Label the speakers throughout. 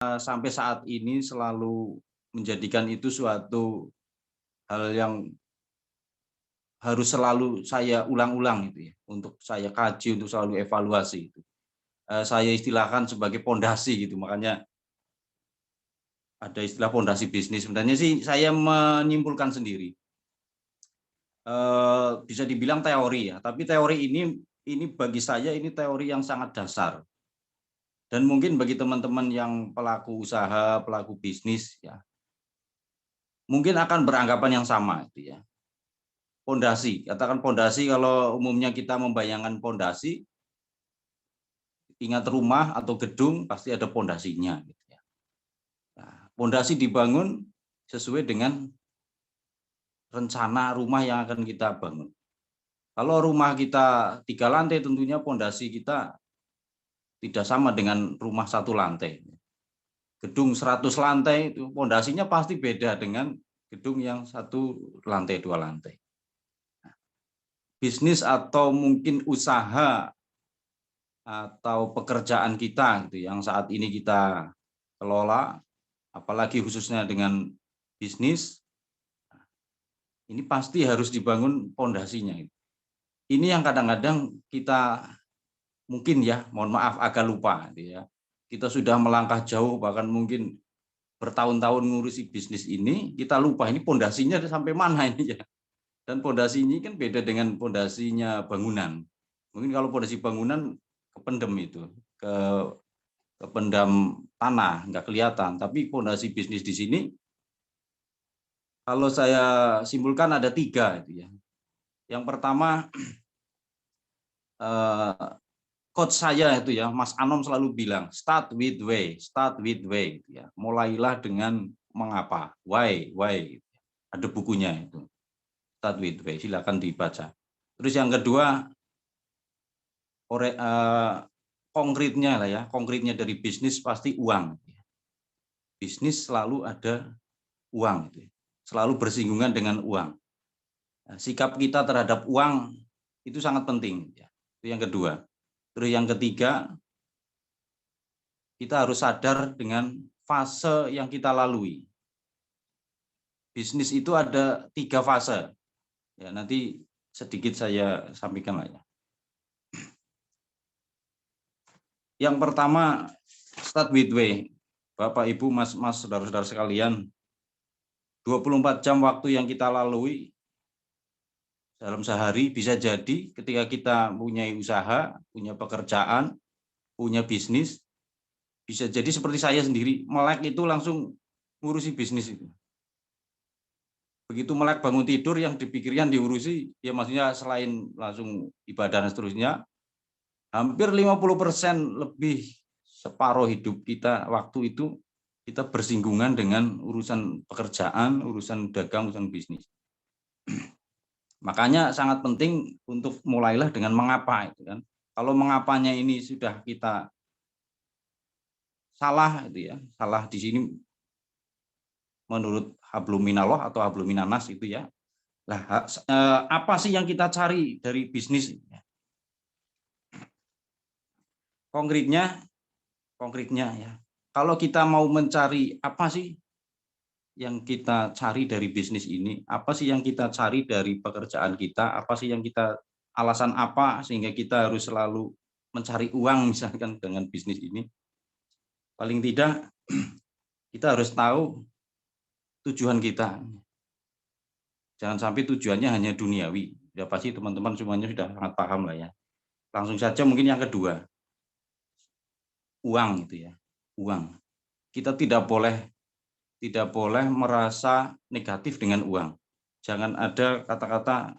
Speaker 1: sampai saat ini selalu menjadikan itu suatu hal yang harus selalu saya ulang-ulang itu ya, untuk saya kaji, untuk selalu evaluasi itu. Saya istilahkan sebagai pondasi gitu, makanya ada istilah pondasi bisnis. Sebenarnya sih saya menyimpulkan sendiri. Bisa dibilang teori ya, tapi teori ini bagi saya ini teori yang sangat dasar. Dan mungkin bagi teman-teman yang pelaku usaha, pelaku bisnis ya, mungkin akan beranggapan yang sama itu ya. Pondasi, katakan pondasi, kalau umumnya kita membayangkan pondasi, ingat rumah atau gedung pasti ada pondasinya gitu ya. Nah, pondasi dibangun sesuai dengan rencana rumah yang akan kita bangun. Kalau rumah kita 3 lantai, tentunya pondasi kita tidak sama dengan rumah 1 lantai. Gedung 100 lantai itu pondasinya pasti beda dengan gedung yang 1 lantai, 2 lantai. Bisnis atau mungkin usaha atau pekerjaan kita gitu yang saat ini kita kelola, apalagi khususnya dengan bisnis, ini pasti harus dibangun pondasinya. Ini yang kadang-kadang kita mungkin ya, mohon maaf agak lupa gitu ya. Kita sudah melangkah jauh, bahkan mungkin bertahun-tahun ngurusi bisnis ini, kita lupa ini pondasinya sampai mana ini ya. Dan pondasi ini kan beda dengan pondasinya bangunan. Mungkin kalau pondasi bangunan kependem itu, kependam tanah, nggak kelihatan. Tapi pondasi bisnis di sini, kalau saya simpulkan ada 3 itu ya. Yang pertama, coach saya itu ya, Mas Anom selalu bilang, start with way, ya. Mulailah dengan mengapa, why. Ada bukunya itu, start with way, silakan dibaca. Terus yang kedua, konkretnya lah ya, konkretnya dari bisnis pasti uang. Bisnis selalu ada uang, selalu bersinggungan dengan uang. Sikap kita terhadap uang itu sangat penting. Itu yang kedua. Terus yang ketiga, kita harus sadar dengan fase yang kita lalui. Bisnis itu ada 3 fase. Ya, nanti sedikit saya sampaikan lah ya. Yang pertama, start with way. Bapak, Ibu, Mas, saudara-saudara sekalian, 24 jam waktu yang kita lalui dalam sehari bisa jadi ketika kita punya usaha, punya pekerjaan, punya bisnis, bisa jadi seperti saya sendiri, melek itu langsung ngurusi bisnis itu. Begitu melek bangun tidur, yang dipikirkan diurusi, ya maksudnya selain langsung ibadah dan seterusnya, hampir 50% lebih, separuh hidup kita, waktu itu kita bersinggungan dengan urusan pekerjaan, urusan dagang, urusan bisnis. Makanya sangat penting untuk mulailah dengan mengapa itu kan. Kalau mengapanya ini sudah kita salah itu ya, salah di sini menurut hablum minallah atau hablum minanas itu ya. Lah, apa sih yang kita cari dari bisnis? Konkretnya ya. Kalau kita mau mencari apa sih yang kita cari dari bisnis ini, apa sih yang kita cari dari pekerjaan kita, apa sih yang kita, alasan apa sehingga kita harus selalu mencari uang misalkan dengan bisnis ini. Paling tidak kita harus tahu tujuan kita. Jangan sampai tujuannya hanya duniawi. Ya pasti teman-teman semuanya sudah sangat paham lah ya. Langsung saja mungkin yang kedua, uang itu ya, uang. Kita tidak boleh merasa negatif dengan uang. Jangan ada kata-kata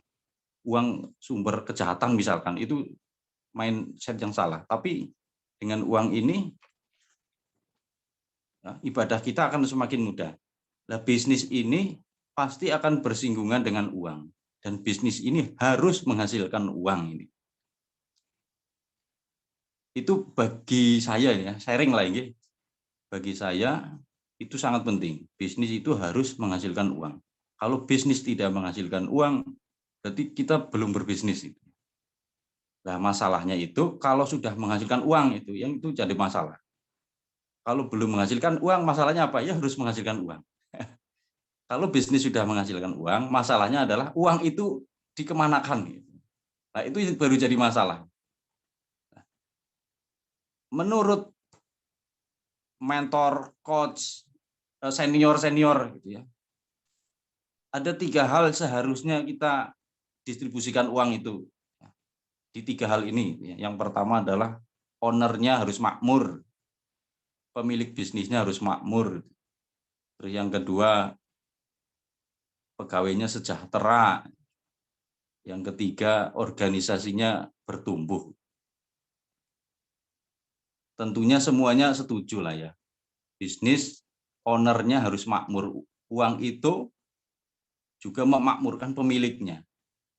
Speaker 1: uang sumber kejahatan misalkan, itu mindset yang salah. Tapi dengan uang ini ya, ibadah kita akan semakin mudah. Nah, bisnis ini pasti akan bersinggungan dengan uang, dan bisnis ini harus menghasilkan uang ini. Itu bagi saya ya, sharing lah ini. Bagi saya itu sangat penting. Bisnis itu harus menghasilkan uang. Kalau bisnis tidak menghasilkan uang, berarti kita belum berbisnis. Nah, masalahnya itu kalau sudah menghasilkan uang itu, yang itu jadi masalah. Kalau belum menghasilkan uang, masalahnya apa? Ya harus menghasilkan uang. Kalau bisnis sudah menghasilkan uang, masalahnya adalah uang itu dikemanakan. Nah, itu baru jadi masalah. Menurut mentor, coach, senior gitu ya, ada 3 hal seharusnya kita distribusikan uang itu. Di 3 hal ini. Yang pertama adalah ownernya harus makmur, pemilik bisnisnya harus makmur. Terus yang kedua, pegawainya sejahtera. Yang ketiga, organisasinya bertumbuh. Tentunya semuanya setuju lah ya. Bisnis ownernya harus makmur. Uang itu juga memakmurkan pemiliknya.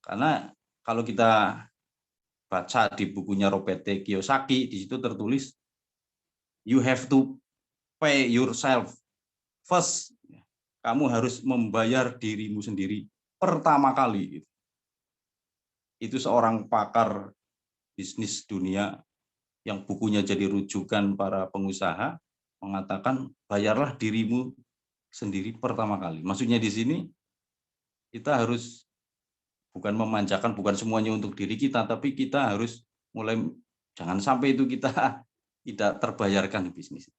Speaker 1: Karena kalau kita baca di bukunya Robert T. Kiyosaki, di situ tertulis, you have to pay yourself first. Kamu harus membayar dirimu sendiri pertama kali. Itu seorang pakar bisnis dunia yang bukunya jadi rujukan para pengusaha, mengatakan bayarlah dirimu sendiri pertama kali. Maksudnya di sini kita harus bukan memanjakan, bukan semuanya untuk diri kita, tapi kita harus mulai, jangan sampai itu kita tidak terbayarkan di bisnis.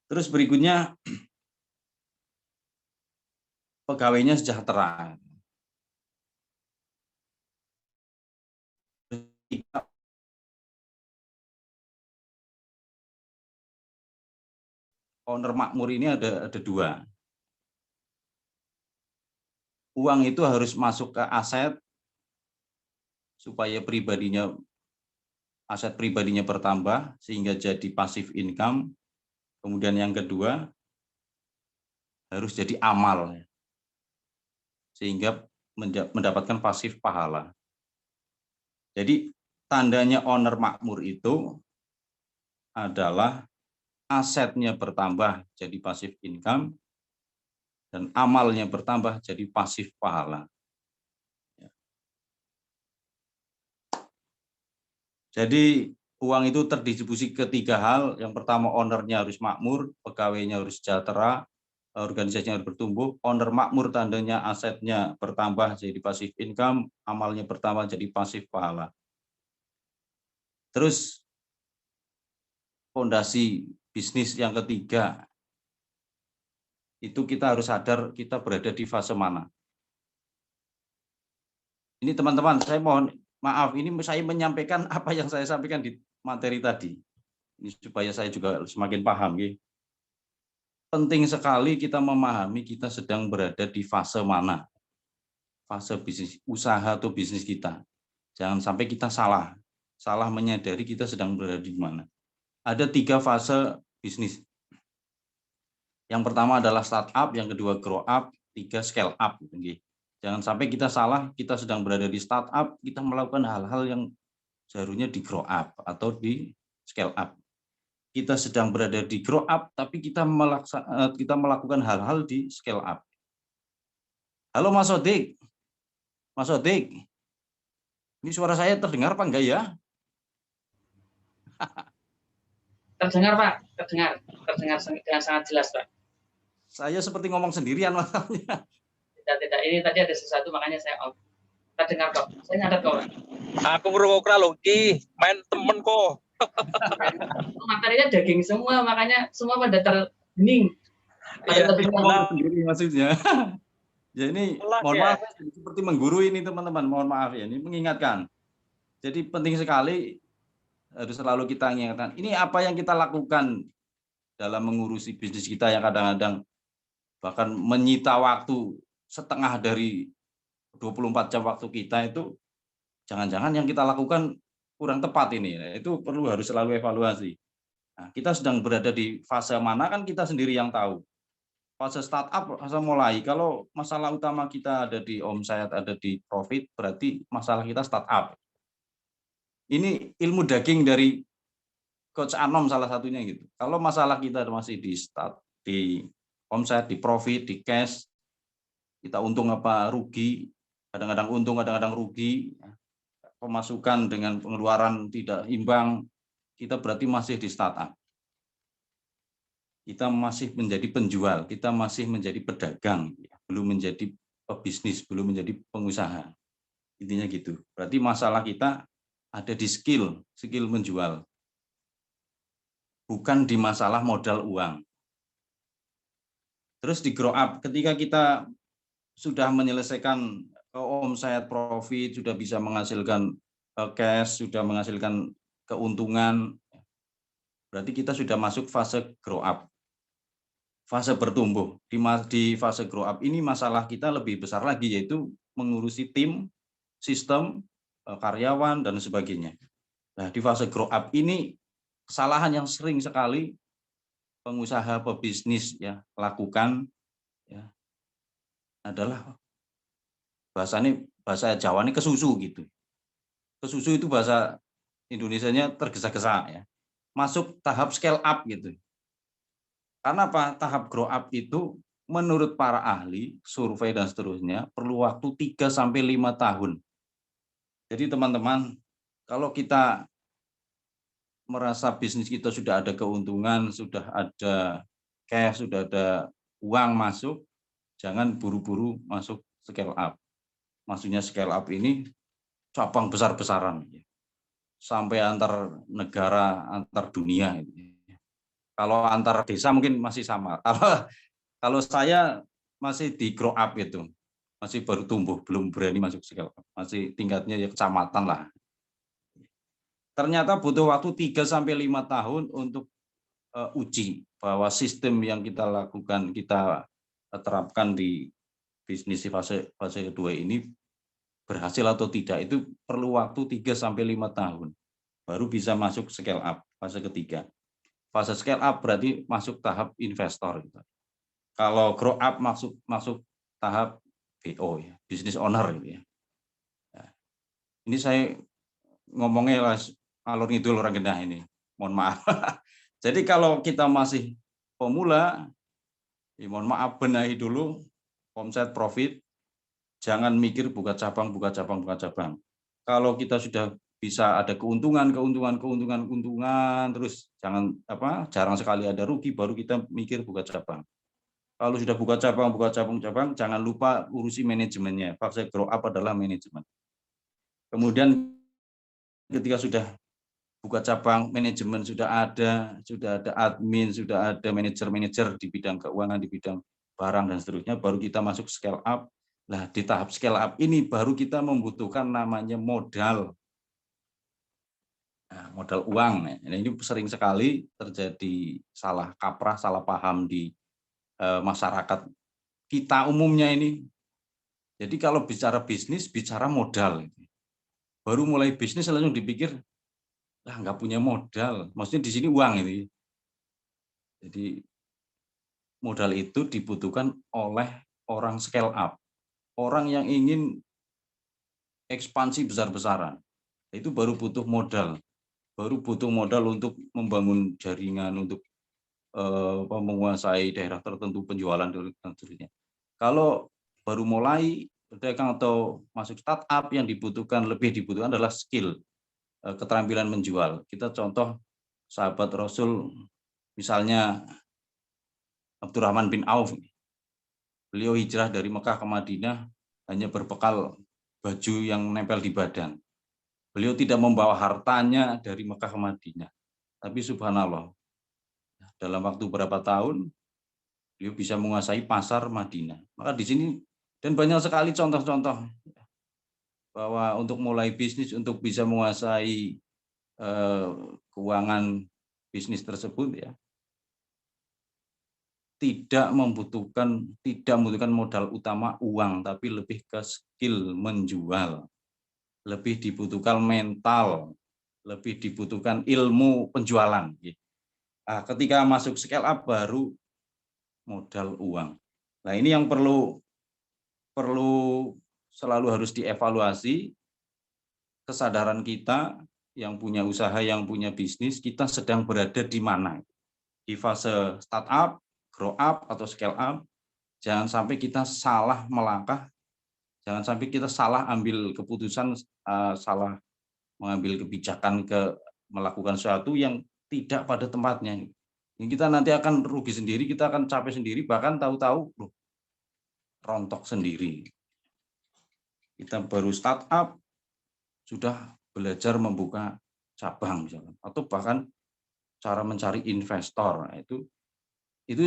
Speaker 1: Terus berikutnya, pegawainya sejahtera. Owner makmur ini ada 2. Uang itu harus masuk ke aset supaya aset pribadinya bertambah sehingga jadi passive income. Kemudian yang kedua, harus jadi amal sehingga mendapatkan pasif pahala. Jadi tandanya owner makmur itu adalah asetnya bertambah jadi pasif income dan amalnya bertambah jadi pasif pahala. Jadi uang itu terdistribusi ke 3 hal. Yang pertama, ownernya harus makmur, pegawainya harus sejahtera, organisasinya harus bertumbuh. Owner makmur tandanya asetnya bertambah jadi pasif income, amalnya bertambah jadi pasif pahala. Terus fondasi bisnis yang ketiga, itu kita harus sadar kita berada di fase mana. Ini teman-teman, saya mohon maaf, ini saya menyampaikan apa yang saya sampaikan di materi tadi. Ini supaya saya juga semakin paham. Penting sekali kita memahami kita sedang berada di fase mana. Fase bisnis, usaha atau bisnis kita. Jangan sampai kita salah menyadari kita sedang berada di mana. Ada 3 fase bisnis. Yang pertama adalah startup, yang kedua grow up, 3 scale up. Jangan sampai kita salah, kita sedang berada di startup, kita melakukan hal-hal yang seharusnya di grow up atau di scale up. Kita sedang berada di grow up, tapi kita melakukan hal-hal di scale up. Halo Mas Odik. Mas Odik, ini suara saya terdengar apa enggak ya?
Speaker 2: Terdengar Pak, terdengar dengan sangat jelas Pak.
Speaker 1: Saya seperti ngomong sendirian makanya.
Speaker 2: Tidak, ini tadi ada sesuatu makanya saya off. Terdengar kok, saya nyatet kok.
Speaker 3: Aku ngerungokna lho ki, main temen kok.
Speaker 2: Materinya daging semua, makanya semua pada terhening.
Speaker 3: Iya,
Speaker 1: sendiri maksudnya. Ya ini mohon maaf seperti menggurui ini teman-teman, mohon maaf ya, ini mengingatkan. Jadi penting sekali harus selalu kita ingatkan, ini apa yang kita lakukan dalam mengurusi bisnis kita yang kadang-kadang bahkan menyita waktu setengah dari 24 jam waktu kita, itu jangan-jangan yang kita lakukan kurang tepat ini. Itu harus selalu evaluasi. Nah, kita sedang berada di fase mana kan kita sendiri yang tahu. Fase startup, fase mulai. Kalau masalah utama kita ada di omset, ada di profit, berarti masalah kita startup. Ini ilmu daging dari Coach Anom salah satunya gitu. Kalau masalah kita masih di omset, di profit, di cash, kita untung apa rugi, kadang-kadang untung, kadang-kadang rugi, pemasukan dengan pengeluaran tidak imbang, kita berarti masih di startup. kita masih menjadi penjual, kita masih menjadi pedagang, belum menjadi pebisnis, belum menjadi pengusaha. Intinya gitu. Berarti masalah kita ada di skill menjual. Bukan di masalah modal uang. Terus di grow up, ketika kita sudah menyelesaikan omset, profit, sudah bisa menghasilkan cash, sudah menghasilkan keuntungan, berarti kita sudah masuk fase grow up. Fase bertumbuh. Di fase grow up ini masalah kita lebih besar lagi, yaitu mengurusi tim, sistem, karyawan, dan sebagainya. Nah, di fase grow up ini kesalahan yang sering sekali pengusaha pebisnis ya lakukan ya adalah bahasa Jawa ini kesusu gitu. Kesusu itu bahasa Indonesianya tergesa-gesa ya. Masuk tahap scale up gitu. Karena apa? Tahap grow up itu menurut para ahli, survei dan seterusnya perlu waktu 3 sampai 5 tahun. Jadi teman-teman, kalau kita merasa bisnis kita sudah ada keuntungan, sudah ada cash, sudah ada uang masuk, jangan buru-buru masuk scale up. Maksudnya scale up ini cabang besar-besaran, sampai antar negara, antar dunia. Kalau antar desa mungkin masih sama. Kalau saya masih di grow up itu, masih baru tumbuh, belum berani masuk scale up, masih tingkatnya ya kecamatan lah. Ternyata butuh waktu 3 sampai 5 tahun untuk uji bahwa sistem yang kita lakukan, kita terapkan di bisnis fase kedua ini berhasil atau tidak. Itu perlu waktu 3 sampai 5 tahun baru bisa masuk scale up fase ketiga. Fase scale up berarti masuk tahap investor. Kalau grow up masuk tahap BO ya, business owner gitu ya. Ini saya ngomongnya alur ngidul orang gendah ini. Mohon maaf. Jadi kalau kita masih pemula, ya mohon maaf, benahi dulu omset, profit. Jangan mikir buka cabang. Kalau kita sudah bisa ada keuntungan, terus jarang sekali ada rugi, baru kita mikir buka cabang. Kalau sudah buka cabang, jangan lupa urusi manajemennya. Fase grow up adalah manajemen. Kemudian ketika sudah buka cabang, manajemen sudah ada admin, sudah ada manajer di bidang keuangan, di bidang barang dan seterusnya, baru kita masuk scale up. Nah, di tahap scale up ini baru kita membutuhkan namanya modal. Nah, modal uang. Nah, ini sering sekali terjadi salah kaprah, salah paham di masyarakat kita umumnya ini. Jadi kalau bicara bisnis, bicara modal. Baru mulai bisnis langsung dipikir, lah nggak punya modal. Maksudnya di sini uang ini. Jadi modal itu dibutuhkan oleh orang scale up. Orang yang ingin ekspansi besar-besaran. Itu baru butuh modal. Baru butuh modal untuk membangun jaringan, untuk menguasai daerah tertentu, penjualan dan seterusnya. Kalau baru mulai berdagang atau masuk startup, yang lebih dibutuhkan adalah skill, keterampilan menjual. Kita contoh sahabat Rasul, misalnya Abdurrahman bin Auf. Beliau hijrah dari Mekah ke Madinah hanya berbekal baju yang nempel di badan. Beliau tidak membawa hartanya dari Mekah ke Madinah. Tapi subhanallah, dalam waktu berapa tahun beliau bisa menguasai pasar Madinah. Maka di sini, dan banyak sekali contoh-contoh bahwa untuk mulai bisnis, untuk bisa menguasai keuangan bisnis tersebut ya, tidak membutuhkan modal utama uang, tapi lebih ke skill menjual. Lebih dibutuhkan mental, lebih dibutuhkan ilmu penjualan. Nah, ketika masuk scale up baru modal uang. Nah, ini yang perlu selalu harus dievaluasi, kesadaran kita yang punya usaha, yang punya bisnis, kita sedang berada di mana. Di fase startup, grow up, atau scale up. Jangan sampai kita salah melangkah, jangan sampai kita salah ambil keputusan, salah mengambil kebijakan melakukan sesuatu yang tidak pada tempatnya. Kita nanti akan rugi sendiri, kita akan capek sendiri, bahkan tahu-tahu rontok sendiri. Kita baru startup sudah belajar membuka cabang misalnya, atau bahkan cara mencari investor. Nah, itu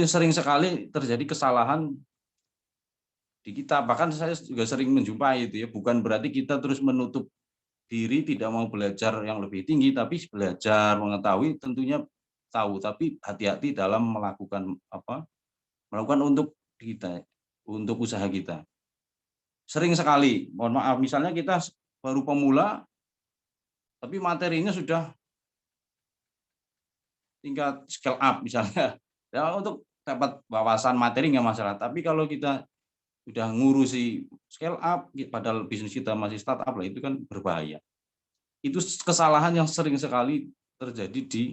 Speaker 1: sering sekali terjadi kesalahan di kita. Bahkan saya juga sering menjumpai itu ya, bukan berarti kita terus menutup diri tidak mau belajar yang lebih tinggi, tapi belajar mengetahui tentunya tahu, tapi hati-hati dalam melakukan untuk kita, untuk usaha kita. Sering sekali, mohon maaf, misalnya kita baru pemula tapi materinya sudah tingkat scale up misalnya. Ya, untuk dapat wawasan materi nggak masalah, tapi kalau kita sudah ngurusi scale up padahal bisnis kita masih startup lah, itu kan berbahaya. Itu kesalahan yang sering sekali terjadi di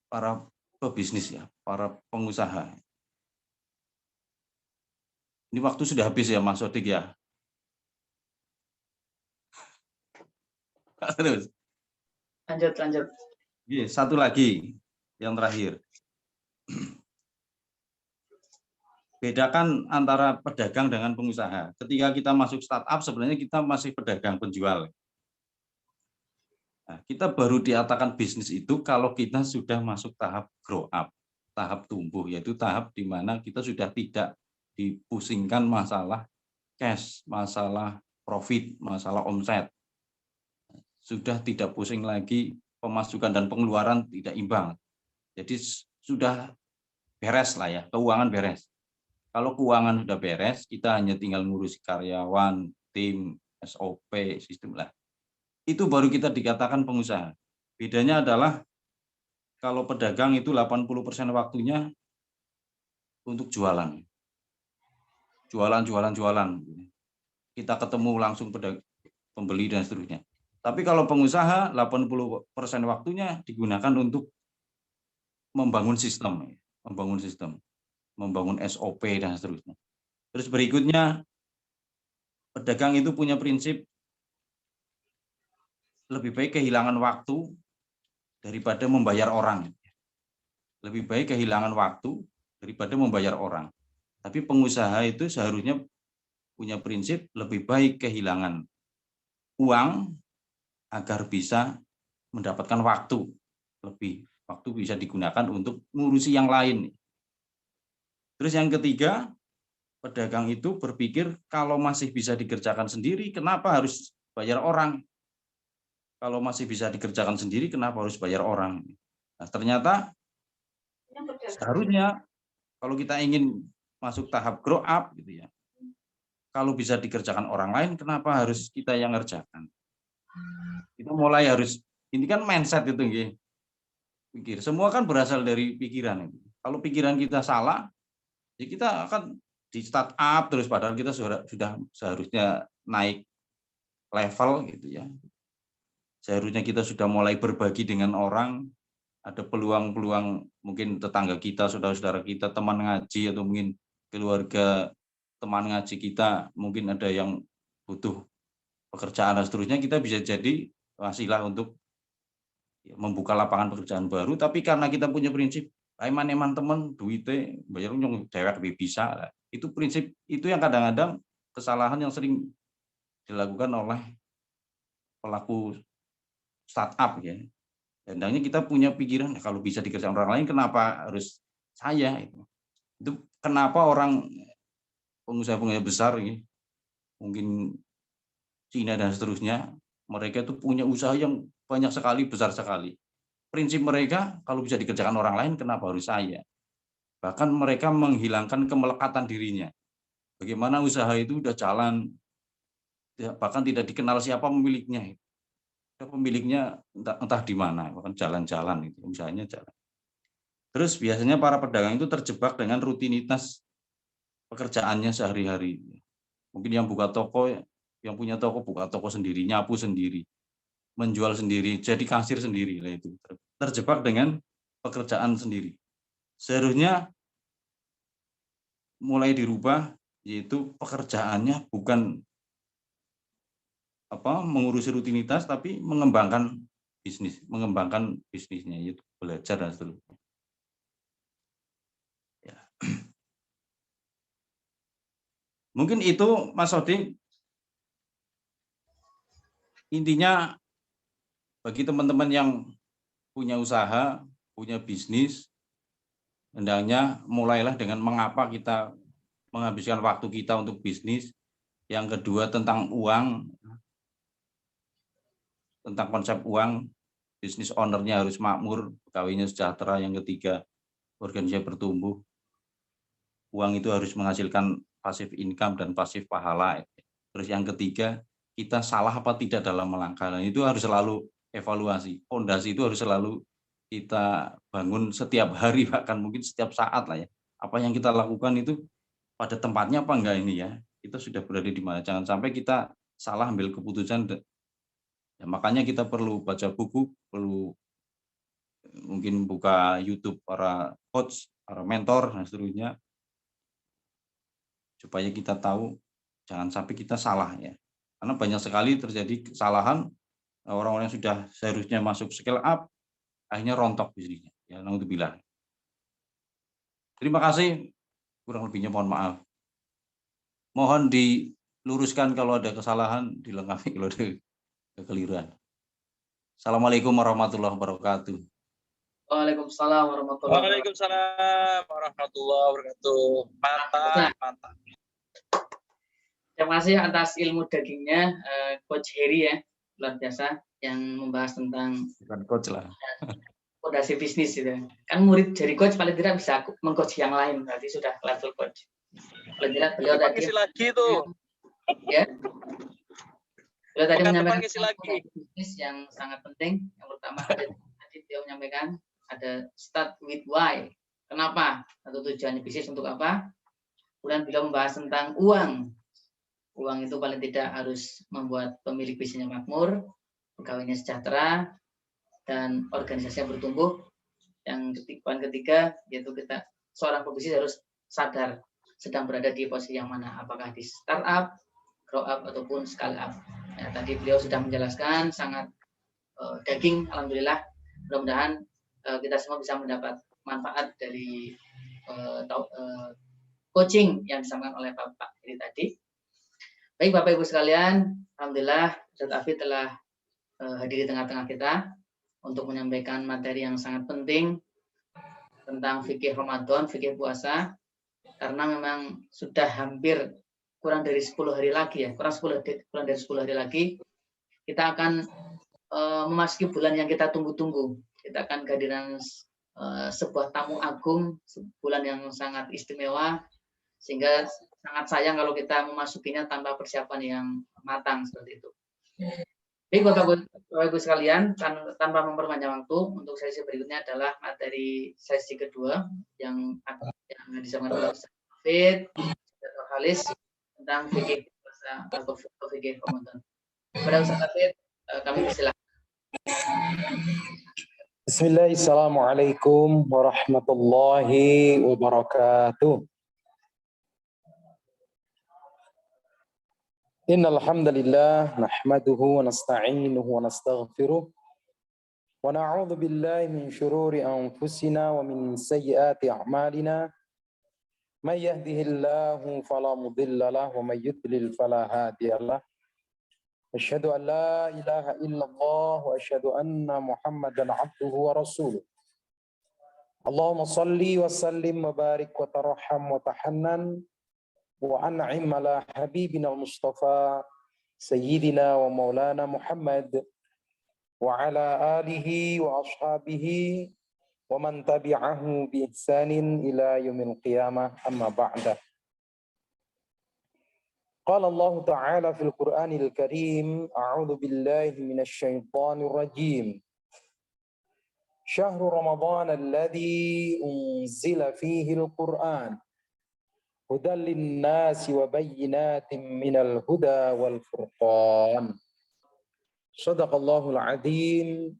Speaker 1: para pebisnis ya, para pengusaha. Ini waktu sudah habis ya Mas Sodik ya. Terus.
Speaker 2: Lanjut.
Speaker 1: Satu lagi yang terakhir. Bedakan antara pedagang dengan pengusaha. Ketika kita masuk startup sebenarnya kita masih pedagang penjual. Nah, kita baru dikatakan bisnis itu kalau kita sudah masuk tahap grow up, tahap tumbuh, yaitu tahap di mana kita sudah tidak dipusingkan masalah cash, masalah profit, masalah omset. Sudah tidak pusing lagi pemasukan dan pengeluaran tidak imbang. Jadi sudah beres lah ya, keuangan beres. Kalau keuangan sudah beres, kita hanya tinggal ngurus karyawan, tim, SOP, sistem lah. Itu baru kita dikatakan pengusaha. Bedanya adalah kalau pedagang itu 80% waktunya untuk jualan. Jualan. Kita ketemu langsung pembeli dan seterusnya. Tapi kalau pengusaha 80% waktunya digunakan untuk membangun sistem, membangun SOP dan seterusnya. Terus berikutnya, pedagang itu punya prinsip lebih baik kehilangan waktu daripada membayar orang. Lebih baik kehilangan waktu daripada membayar orang. Tapi pengusaha itu seharusnya punya prinsip lebih baik kehilangan uang agar bisa mendapatkan waktu lebih. Waktu bisa digunakan untuk ngurusi yang lain. Terus yang ketiga, pedagang itu berpikir kalau masih bisa dikerjakan sendiri, kenapa harus bayar orang? Kalau masih bisa dikerjakan sendiri, kenapa harus bayar orang? Nah, ternyata seharusnya kalau kita ingin masuk tahap grow up gitu ya, kalau bisa dikerjakan orang lain, kenapa harus kita yang ngerjakan? Kita mulai harus, ini kan mindset itu, gitu. Pikir semua kan berasal dari pikiran. Kalau pikiran kita salah, ya kita akan di startup terus, padahal kita sudah seharusnya naik level gitu ya. Seharusnya kita sudah mulai berbagi dengan orang, ada peluang-peluang mungkin tetangga kita, saudara-saudara kita, teman ngaji atau mungkin keluarga teman ngaji kita, mungkin ada yang butuh pekerjaan dan seterusnya, kita bisa jadi wasilah untuk membuka lapangan pekerjaan baru. Tapi karena kita punya prinsip eman teman duitnya bayar nyong dewek bisa, itu prinsip itu yang kadang-kadang kesalahan yang sering dilakukan oleh pelaku startup ya. Hendaknya kita punya pikiran kalau bisa dikerjakan orang lain, kenapa harus saya? Itu kenapa orang pengusaha-pengusaha besar ini, mungkin Cina dan seterusnya, mereka itu punya usaha yang banyak sekali, besar sekali. Prinsip mereka kalau bisa dikerjakan orang lain, kenapa harus saya? Bahkan mereka menghilangkan kemelekatan dirinya. Bagaimana usaha itu udah jalan, bahkan tidak dikenal siapa pemiliknya. Pemiliknya entah di mana, bahkan jalan-jalan itu usahanya jalan. Terus biasanya para pedagang itu terjebak dengan rutinitas pekerjaannya sehari-hari. Mungkin yang buka toko, yang punya toko buka toko sendiri, nyapu sendiri, menjual sendiri, jadi kasir sendiri lah itu. Terjebak dengan pekerjaan sendiri. Seharusnya mulai dirubah, yaitu pekerjaannya bukan mengurusi rutinitas, tapi mengembangkan bisnisnya, yaitu belajar dan seterusnya. Mungkin itu Mas Odi. Intinya bagi teman-teman yang punya usaha, punya bisnis, hendaknya mulailah dengan mengapa kita menghabiskan waktu kita untuk bisnis. Yang kedua tentang uang, tentang konsep uang, bisnis ownernya harus makmur, pegawainya sejahtera. Yang ketiga, organisasi bertumbuh. Uang itu harus menghasilkan pasif income dan pasif pahala. Terus yang ketiga, kita salah apa tidak dalam melangkah. Nah, itu harus selalu evaluasi. Fondasi itu harus selalu kita bangun setiap hari, bahkan mungkin setiap saat lah ya. Apa yang kita lakukan itu pada tempatnya apa enggak ini ya. Kita sudah berada di mana. Jangan sampai kita salah ambil keputusan. Ya, makanya kita perlu baca buku, perlu mungkin buka YouTube para coach, para mentor, dan seterusnya, supaya kita tahu jangan sampai kita salah ya. Karena banyak sekali terjadi kesalahan, orang-orang yang sudah seharusnya masuk scale up, akhirnya rontok bisnisnya. Ya, naudzubillah. Terima kasih, kurang lebihnya mohon maaf. Mohon diluruskan kalau ada kesalahan, dilengkapi kalau ada kekeliruan. Assalamualaikum warahmatullahi wabarakatuh.
Speaker 2: Waalaikumsalam warahmatullahi wabarakatuh.
Speaker 3: Waalaikumsalam warahmatullahi wabarakatuh. Mantap, mantap.
Speaker 2: Terima kasih atas ilmu dagingnya, Coach Heri ya, luar biasa, yang membahas tentang
Speaker 1: Bukan coach lah.
Speaker 2: fondasi bisnis gitu. Kan murid dari coach paling tidak bisa mengcoach yang lain, berarti sudah level coach. Paling tidak beliau tadi
Speaker 3: Isi lagi tuh.
Speaker 2: ya. Beliau tadi
Speaker 3: Pekan depan
Speaker 2: menyampaikan
Speaker 3: ngisi lagi.
Speaker 2: bisnis yang sangat penting. Yang pertama tadi beliau menyampaikan ada start with why. Kenapa? Atau tujuannya bisnis untuk apa? Kemudian beliau membahas tentang uang. Uang itu paling tidak harus membuat pemilik bisnisnya makmur, pegawainya sejahtera, dan organisasinya bertumbuh. Yang poin ketiga yaitu kita seorang pebisnis harus sadar sedang berada di posisi yang mana, apakah di startup, grow up ataupun scale up. Ya, tadi beliau sudah menjelaskan sangat daging, alhamdulillah. Mudah-mudahan kita semua bisa mendapat manfaat dari coaching yang disampaikan oleh Bapak ini tadi. Baik Bapak Ibu sekalian, alhamdulillah Ustaz Afid telah hadir di tengah-tengah kita untuk menyampaikan materi yang sangat penting tentang fikih Ramadan, fikih puasa, karena memang sudah hampir kurang dari 10 hari lagi ya, kurang dari 10 hari lagi kita akan memasuki bulan yang kita tunggu-tunggu. Kita akan kehadiran sebuah tamu agung, bulan yang sangat istimewa, sehingga sangat sayang kalau kita memasukinya tanpa persiapan yang matang seperti itu. Baik Bapak Ibu sekalian, tanpa memperpanjang waktu, untuk sesi berikutnya adalah materi sesi kedua yang disampaikan oleh Ustaz Afid, Dr. Halis tentang fikih puasa atau fikih Ramadan. Kepada Ustaz Afid, kami persilakan.
Speaker 4: Bismillahirrahmanirrahim. Assalamualaikum warahmatullahi wabarakatuh. Innal hamdalillah nahmaduhu wa nasta'inuhu wa nastaghfiruh wa na'udzu billahi min shururi anfusina wa min sayyiati a'malina. May yahdihillahu fala mudilla lahu wa may yudlil fala hadiyalah. Asyhadu an la ilaha illallah wa asyhadu anna Muhammadan abduhu wa rasuluh. Allahumma salli wa sallim wa barik wa tarham wa tahannan wa an'im ala habibina al-Mustafa sayyidina wa maulana Muhammad wa ala alihi wa ashabihi wa man tabi'ahu bi ihsanin ila yaumil qiyamah, amma ba'da. Qala Allah Ta'ala fil Qur'anil Karim, a'udzu billahi minasy syaithanir rajim. Syahrul Ramadan alladzi unzila fihi al-Qur'an hudan lin-nasi wa bayyinatin minal huda wal furqan. Shadaqallahul azim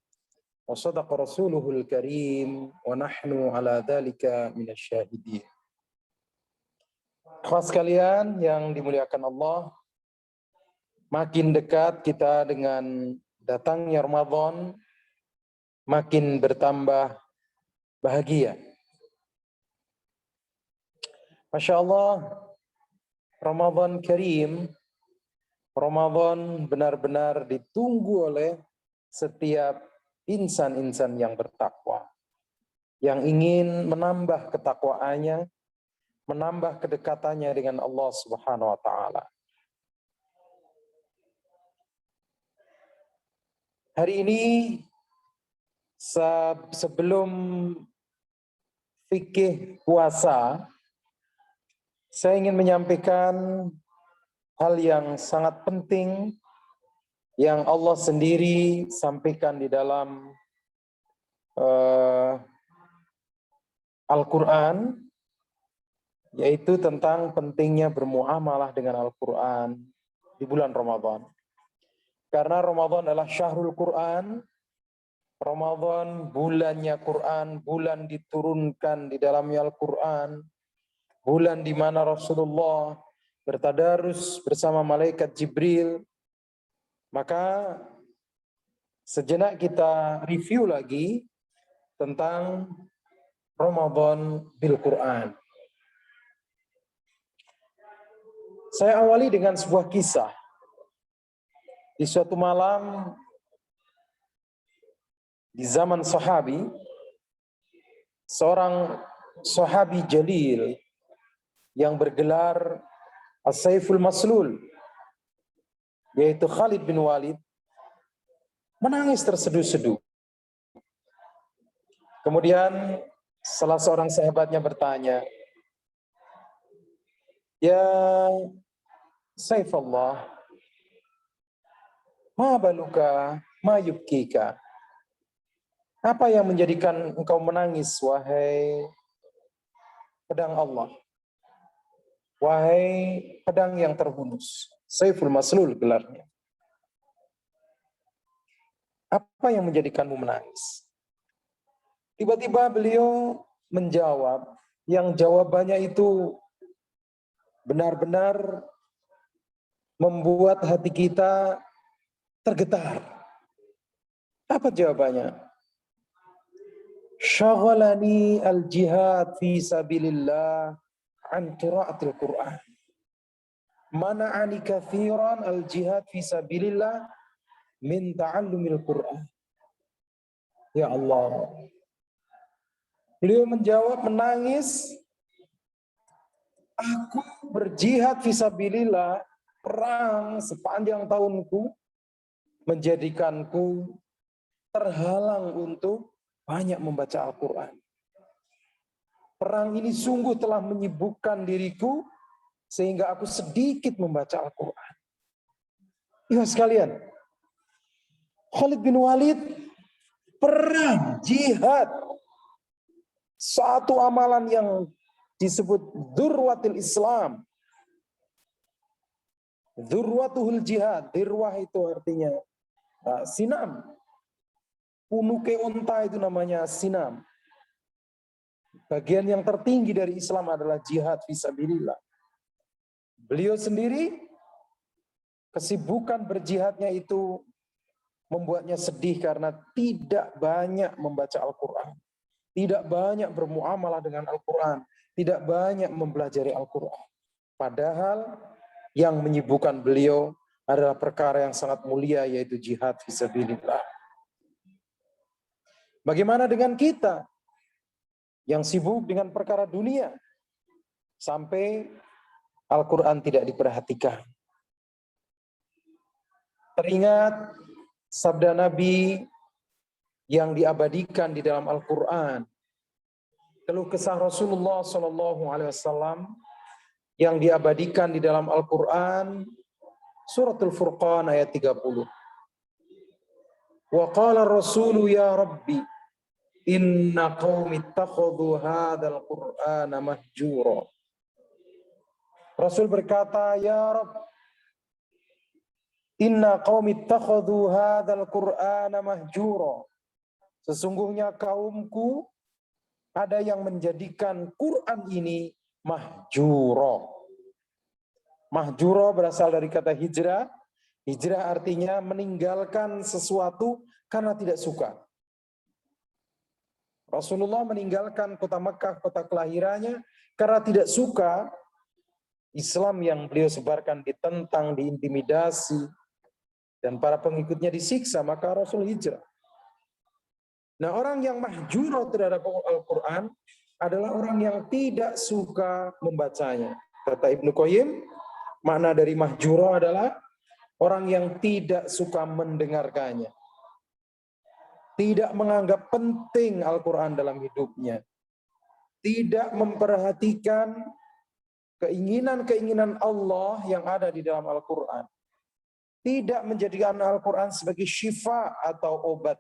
Speaker 4: wa shadaqa rasuluhul karim wa nahnu ala dzalika minasy syahidin. Ikhwas sekalian yang dimuliakan Allah, makin dekat kita dengan datangnya Ramadan, makin bertambah bahagia. Masya Allah, Ramadan Karim, Ramadan benar-benar ditunggu oleh setiap insan-insan yang bertakwa, yang ingin menambah ketakwaannya, menambah kedekatannya dengan Allah Subhanahu wa taala. Hari ini sebelum fikih puasa, saya ingin menyampaikan hal yang sangat penting yang Allah sendiri sampaikan di dalam Al-Quran, yaitu tentang pentingnya bermuamalah dengan Al-Quran di bulan Ramadan. Karena Ramadan adalah syahrul Quran, Ramadan bulannya Quran, bulan diturunkan di dalamnya Al-Quran, bulan di mana Rasulullah bertadarus bersama malaikat Jibril. Maka sejenak kita review lagi tentang Ramadan bil Quran. Saya awali dengan sebuah kisah. Di suatu malam di zaman sahabi, seorang sahabi jalil yang bergelar As-Saiful Maslul, yaitu Khalid bin Walid, menangis terseduh-seduh. Kemudian salah seorang sahabatnya bertanya, "Ya Saifullah, ma baluka, ma yubkika?" Apa yang menjadikan engkau menangis, wahai pedang Allah? Wahai pedang yang terhunus. Saiful Maslul gelarnya. Apa yang menjadikanmu menangis? Tiba-tiba beliau menjawab, yang jawabannya itu benar-benar membuat hati kita tergetar. Apa jawabannya? Syaghalani al-jihad fi sabilillah an qiraatil Qur'an. Mana'ani kathiran al-jihad fi sabilillah min ta'allumil Qur'an. Ya Allah. Beliau menjawab menangis, aku berjihad fi sabilillah, perang sepanjang tahunku menjadikanku terhalang untuk banyak membaca Al-Quran. Perang ini sungguh telah menyibukkan diriku sehingga aku sedikit membaca Al-Quran. Ya sekalian, Khalid bin Walid perang, jihad, satu amalan yang disebut dzurwatul Islam. Dzurwatuhul jihad, dirwah itu artinya sinam. Punuke unta itu namanya sinam. Bagian yang tertinggi dari Islam adalah jihad fisabilillah. Beliau sendiri, kesibukan berjihadnya itu membuatnya sedih karena tidak banyak membaca Al-Quran. Tidak banyak bermuamalah dengan Al-Quran. Tidak banyak mempelajari Al-Quran. Padahal yang menyibukkan beliau adalah perkara yang sangat mulia, yaitu jihad fisabilillah. Bagaimana dengan kita yang sibuk dengan perkara dunia sampai Al-Quran tidak diperhatikan? Teringat sabda Nabi yang diabadikan di dalam Al-Quran, keluh kesah Rasulullah SAW yang diabadikan di dalam Al-Quran, Suratul Furqan ayat 30. Wa qala ar-rasulu ya Rabbi inna qaumi ittakhadhu hadzal Qur'ana mahjura. Rasul berkata, ya Rabb, inna qaumi ittakhadhu hadzal Qur'ana mahjura. Sesungguhnya kaumku ada yang menjadikan Quran ini mahjura. Mahjura berasal dari kata hijrah. Hijrah artinya meninggalkan sesuatu karena tidak suka. Rasulullah meninggalkan kota Mekah, kota kelahirannya, karena tidak suka Islam yang beliau sebarkan ditentang, diintimidasi, dan para pengikutnya disiksa, maka Rasul hijrah. Nah, orang yang mahjuro terhadap Al-Quran adalah orang yang tidak suka membacanya. Kata Ibnu Qayyim, makna dari mahjuro adalah orang yang tidak suka mendengarkannya. Tidak menganggap penting Al-Quran dalam hidupnya. Tidak memperhatikan keinginan-keinginan Allah yang ada di dalam Al-Quran. Tidak menjadikan Al-Quran sebagai syifa atau obat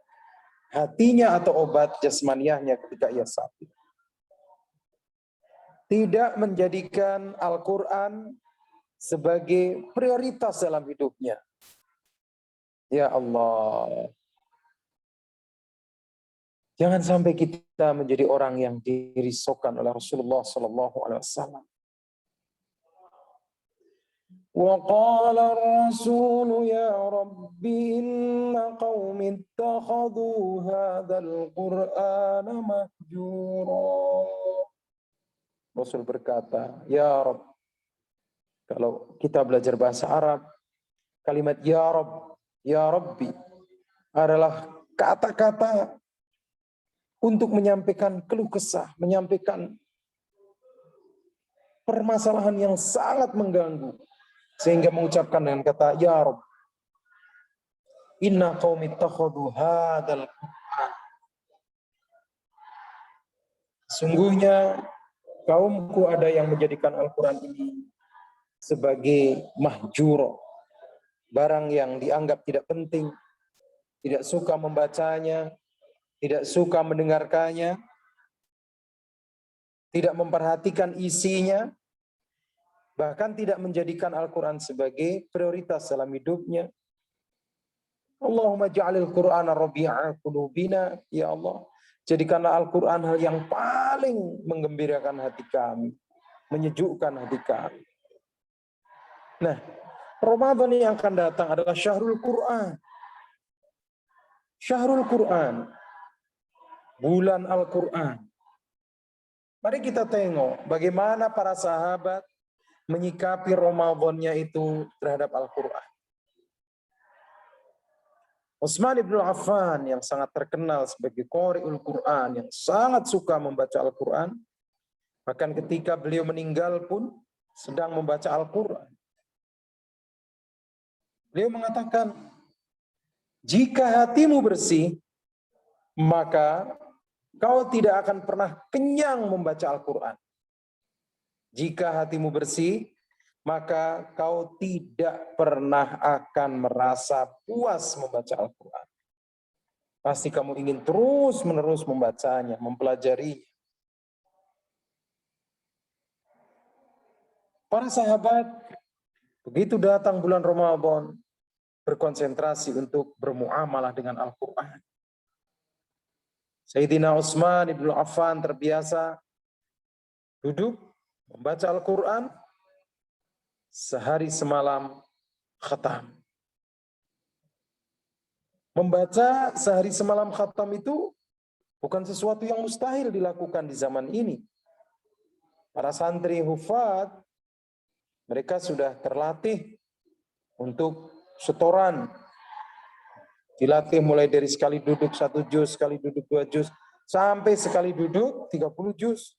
Speaker 4: hatinya atau obat jasmaniahnya ketika ia sakit. Tidak menjadikan Al-Quran sebagai prioritas dalam hidupnya. Ya Allah. Jangan sampai kita menjadi orang yang dirisaukan oleh Rasulullah SAW. وقال الرسول يا رب إن قوم اتخذوا هذا القرآن مهجورا. Rasul berkata, Ya Rabb. Kalau kita belajar bahasa Arab, kalimat Ya Rabb, Ya Rabbi adalah kata-kata untuk menyampaikan keluh kesah, menyampaikan permasalahan yang sangat mengganggu. Sehingga mengucapkan dengan kata, Ya Rabb, inna qaumi ittakhadhu hadzal Qur'an. Sungguhnya kaumku ada yang menjadikan Al-Quran ini sebagai mahjuro, barang yang dianggap tidak penting, tidak suka membacanya, tidak suka mendengarkannya, tidak memperhatikan isinya, bahkan tidak menjadikan Al-Quran sebagai prioritas dalam hidupnya. Allahumma ja'alil Qur'ana rabi'a qulubina, ya Allah, jadikanlah Al-Quran hal yang paling menggembirakan hati kami, menyejukkan hati kami. Nah, Ramadan yang akan datang adalah Syahrul Quran. Syahrul Quran, bulan Al-Quran. Mari kita tengok bagaimana para sahabat menyikapi Ramadannya itu terhadap Al-Quran. Utsman ibn Affan yang sangat terkenal sebagai Qari'ul Quran, yang sangat suka membaca Al-Quran, bahkan ketika beliau meninggal pun sedang membaca Al-Quran. Beliau mengatakan, jika hatimu bersih, maka kau tidak akan pernah kenyang membaca Al-Quran. Jika hatimu bersih, maka kau tidak pernah akan merasa puas membaca Al-Quran. Pasti kamu ingin terus-menerus membacanya, mempelajarinya. Para sahabat, begitu datang bulan Ramadan, berkonsentrasi untuk bermuamalah dengan Al-Quran. Sayyidina Utsman ibn Affan terbiasa duduk membaca Al-Quran sehari semalam khatam. Membaca sehari semalam khatam itu bukan sesuatu yang mustahil dilakukan di zaman ini. Para santri hufad, mereka sudah terlatih untuk setoran. Dilatih mulai dari sekali duduk 1 juz, sekali duduk 2 juz, sampai sekali duduk 30 juz.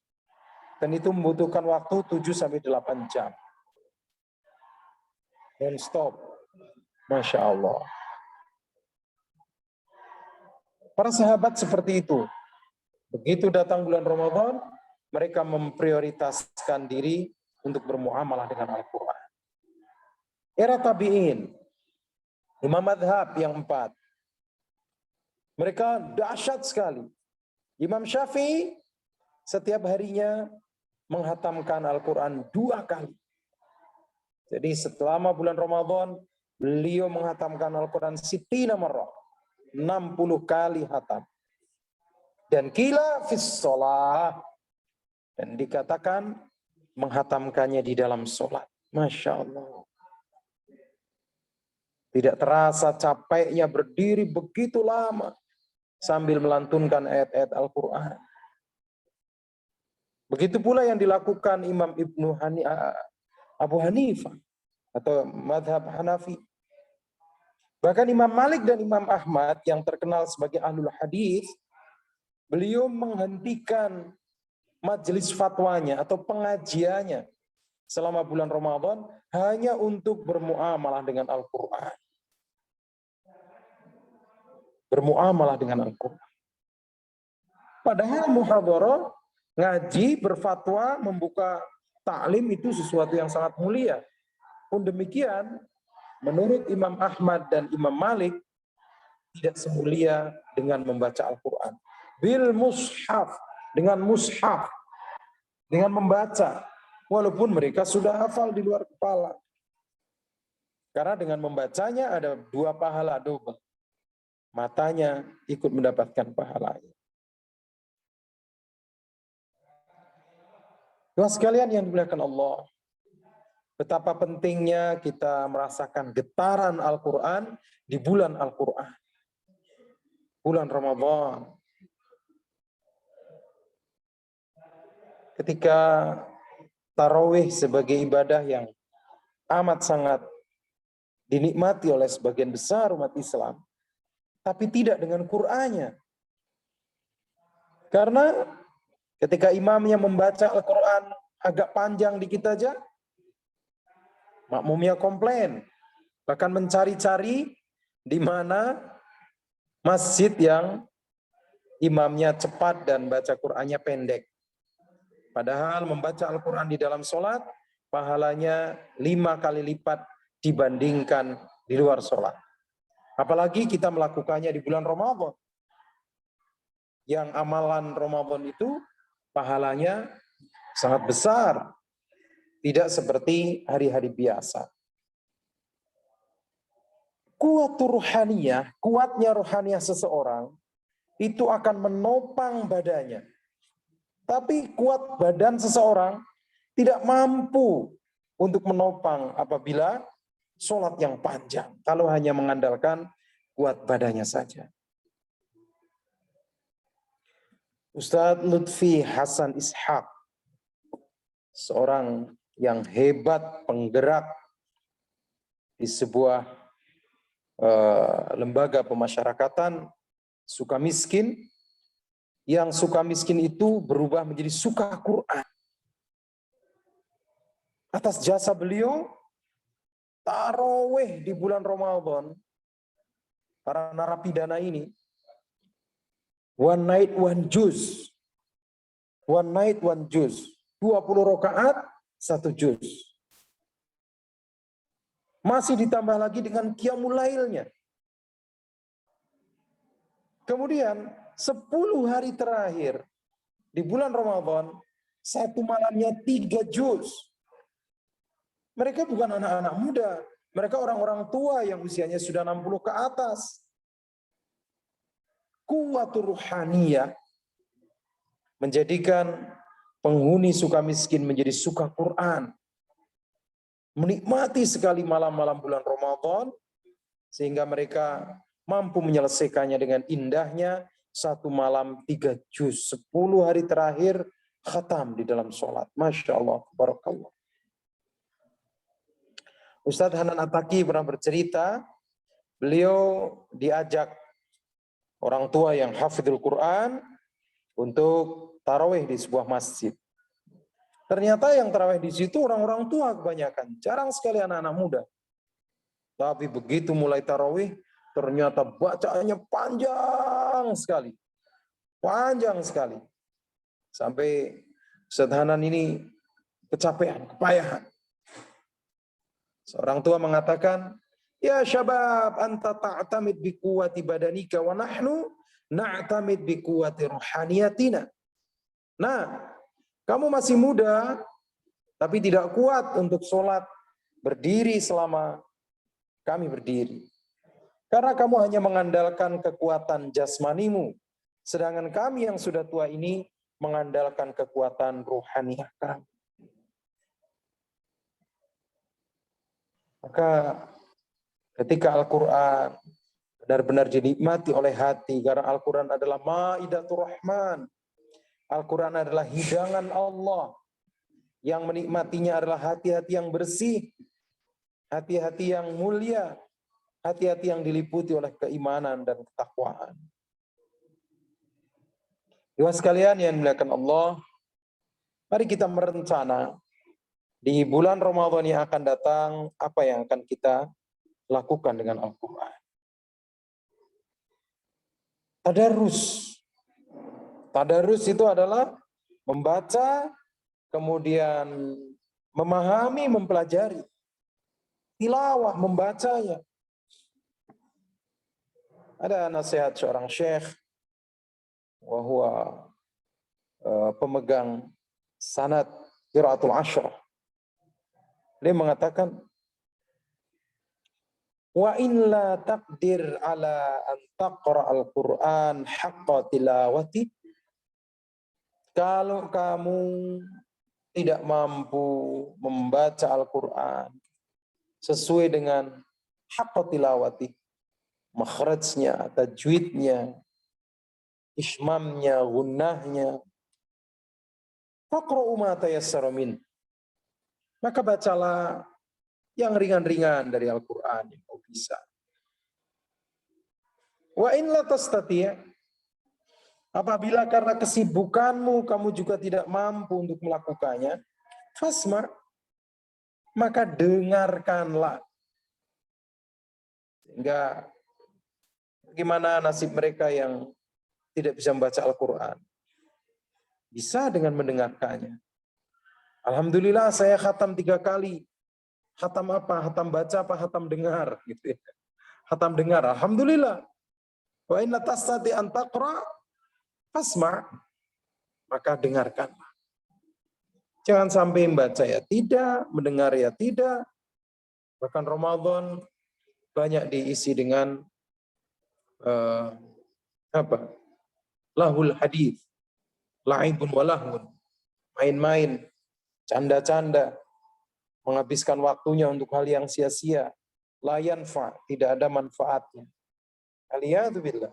Speaker 4: Dan itu membutuhkan waktu 7-8 jam. Dan stop. Masya Allah. Para sahabat seperti itu. Begitu datang bulan Ramadan, mereka memprioritaskan diri untuk bermuamalah dengan Al-Quran. Era tabi'in, imam madhab yang 4. Mereka dahsyat sekali. Imam Syafi'i setiap harinya menghatamkan Al-Quran 2 kali. Jadi selama bulan Ramadan, beliau menghatamkan Al-Quran 60 marrah. 60 kali hatam. Dan qila fis shalah. Dan dikatakan menghatamkannya di dalam sholat. Masya Allah. Tidak terasa capeknya berdiri begitu lama sambil melantunkan ayat-ayat Al-Quran. Begitu pula yang dilakukan Imam Ibnu Abu Hanifah atau madhab Hanafi. Bahkan Imam Malik dan Imam Ahmad yang terkenal sebagai ahlul hadis, beliau menghentikan majelis fatwanya atau pengajiannya selama bulan Ramadan hanya untuk bermuamalah dengan Al-Quran. Bermuamalah dengan Al-Quran. Padahal muhadharah, ngaji, berfatwa, membuka taklim itu sesuatu yang sangat mulia. Pun demikian, menurut Imam Ahmad dan Imam Malik, tidak semulia dengan membaca Al-Quran. Bil mushaf, dengan mushaf, dengan membaca. Walaupun mereka sudah hafal di luar kepala. Karena dengan membacanya ada 2 pahala double. Matanya ikut mendapatkan pahalanya. Tuhan sekalian yang dimuliakan Allah, betapa pentingnya kita merasakan getaran Al-Quran di bulan Al-Quran. Bulan Ramadan. Ketika tarawih sebagai ibadah yang amat sangat dinikmati oleh sebagian besar umat Islam, tapi tidak dengan Qur'annya. Karena ketika imamnya membaca Al-Quran agak panjang dikit aja, makmumnya komplain. Bahkan mencari-cari di mana masjid yang imamnya cepat dan baca Qur'annya pendek. Padahal membaca Al-Quran di dalam sholat, pahalanya 5 kali lipat dibandingkan di luar sholat. Apalagi kita melakukannya di bulan Ramadan. Yang amalan Ramadan itu pahalanya sangat besar. Tidak seperti hari-hari biasa. Kuatur ruhaniyah, kuatnya ruhaniyah seseorang, itu akan menopang badannya. Tapi kuat badan seseorang tidak mampu untuk menopang apabila sholat yang panjang. Kalau hanya mengandalkan kuat badannya saja. Ustadz Lutfi Hasan Ishaq, seorang yang hebat penggerak di sebuah lembaga pemasyarakatan Sukamiskin, yang Sukamiskin itu berubah menjadi suka Quran. Atas jasa beliau, tarawih di bulan Ramadan, para narapidana ini, one night one juz, 20 rakaat 1 juz. Masih ditambah lagi dengan qiyamul lailnya. Kemudian 10 hari terakhir di bulan Ramadan, 1 malamnya 3 juz. Mereka bukan anak-anak muda, mereka orang-orang tua yang usianya sudah 60 ke atas. Kuwatur ruhaniyah menjadikan penghuni Sukamiskin menjadi suka Quran. Menikmati sekali malam-malam bulan Ramadan, sehingga mereka mampu menyelesaikannya dengan indahnya 1 malam 3 juz, 10 hari terakhir khatam di dalam sholat. Masya Allah, barakallah. Ustadz Hanan Ataki pernah bercerita, beliau diajak orang tua yang hafidhul Quran untuk tarawih di sebuah masjid. Ternyata yang tarawih di situ orang-orang tua kebanyakan, jarang sekali anak-anak muda. Tapi begitu mulai tarawih, ternyata bacaannya panjang sekali. Panjang sekali. Sampai Ustadz Hanan ini kecapean, kepayahan. Seorang tua mengatakan, "Ya syabab, anta ta'tamid bi quwwati badanika wa nahnu na'tamid bi quwwati ruhaniyatina." Nah, kamu masih muda, tapi tidak kuat untuk sholat berdiri selama kami berdiri. Karena kamu hanya mengandalkan kekuatan jasmanimu, sedangkan kami yang sudah tua ini mengandalkan kekuatan ruhaniyah kami. Maka ketika Al-Quran benar-benar dinikmati oleh hati, karena Al-Quran adalah Maidatur Rahman, Al-Quran adalah hidangan Allah, Yang menikmatinya adalah hati-hati yang bersih, hati-hati yang mulia, hati-hati yang diliputi oleh keimanan dan ketakwaan. Ikhwas sekalian yang dimuliakan Allah, mari kita merencana di bulan Ramadan yang akan datang, apa yang akan kita lakukan dengan Al-Quran. Tadarus. Tadarus itu adalah membaca, kemudian memahami, mempelajari. Tilawah, membacanya. Ada nasihat seorang syekh, wahwa pemegang sanad Qiraatul Ashrah. Dia mengatakan, wa in la taqdir ala an taqra al-Quran haqqa tilawati, kalau kamu tidak mampu membaca Al-Quran sesuai dengan haqqa tilawati, makhrajnya, tajwidnya, ismamnya, gunnahnya, faqra'u ma tayassara min, maka bacalah yang ringan-ringan dari Al-Quran yang kau bisa. Wa in la tastati', apabila karena kesibukanmu kamu juga tidak mampu untuk melakukannya, fasma', maka dengarkanlah. Sehingga bagaimana nasib mereka yang tidak bisa membaca Al-Quran? Bisa dengan mendengarkannya. Alhamdulillah saya khatam 3 kali. Khatam apa? Khatam baca apa? Khatam dengar. Gitu ya. Khatam dengar. Alhamdulillah. Wa inna tastati an taqra fasma', maka dengarkanlah. Jangan sampai membaca ya tidak, mendengar ya tidak. Bahkan Ramadan banyak diisi dengan lahul hadis, la'ibun walahun, main-main, canda-canda, menghabiskan waktunya untuk hal yang sia-sia, la yanfa, tidak ada manfaatnya. Aliyadzubillah.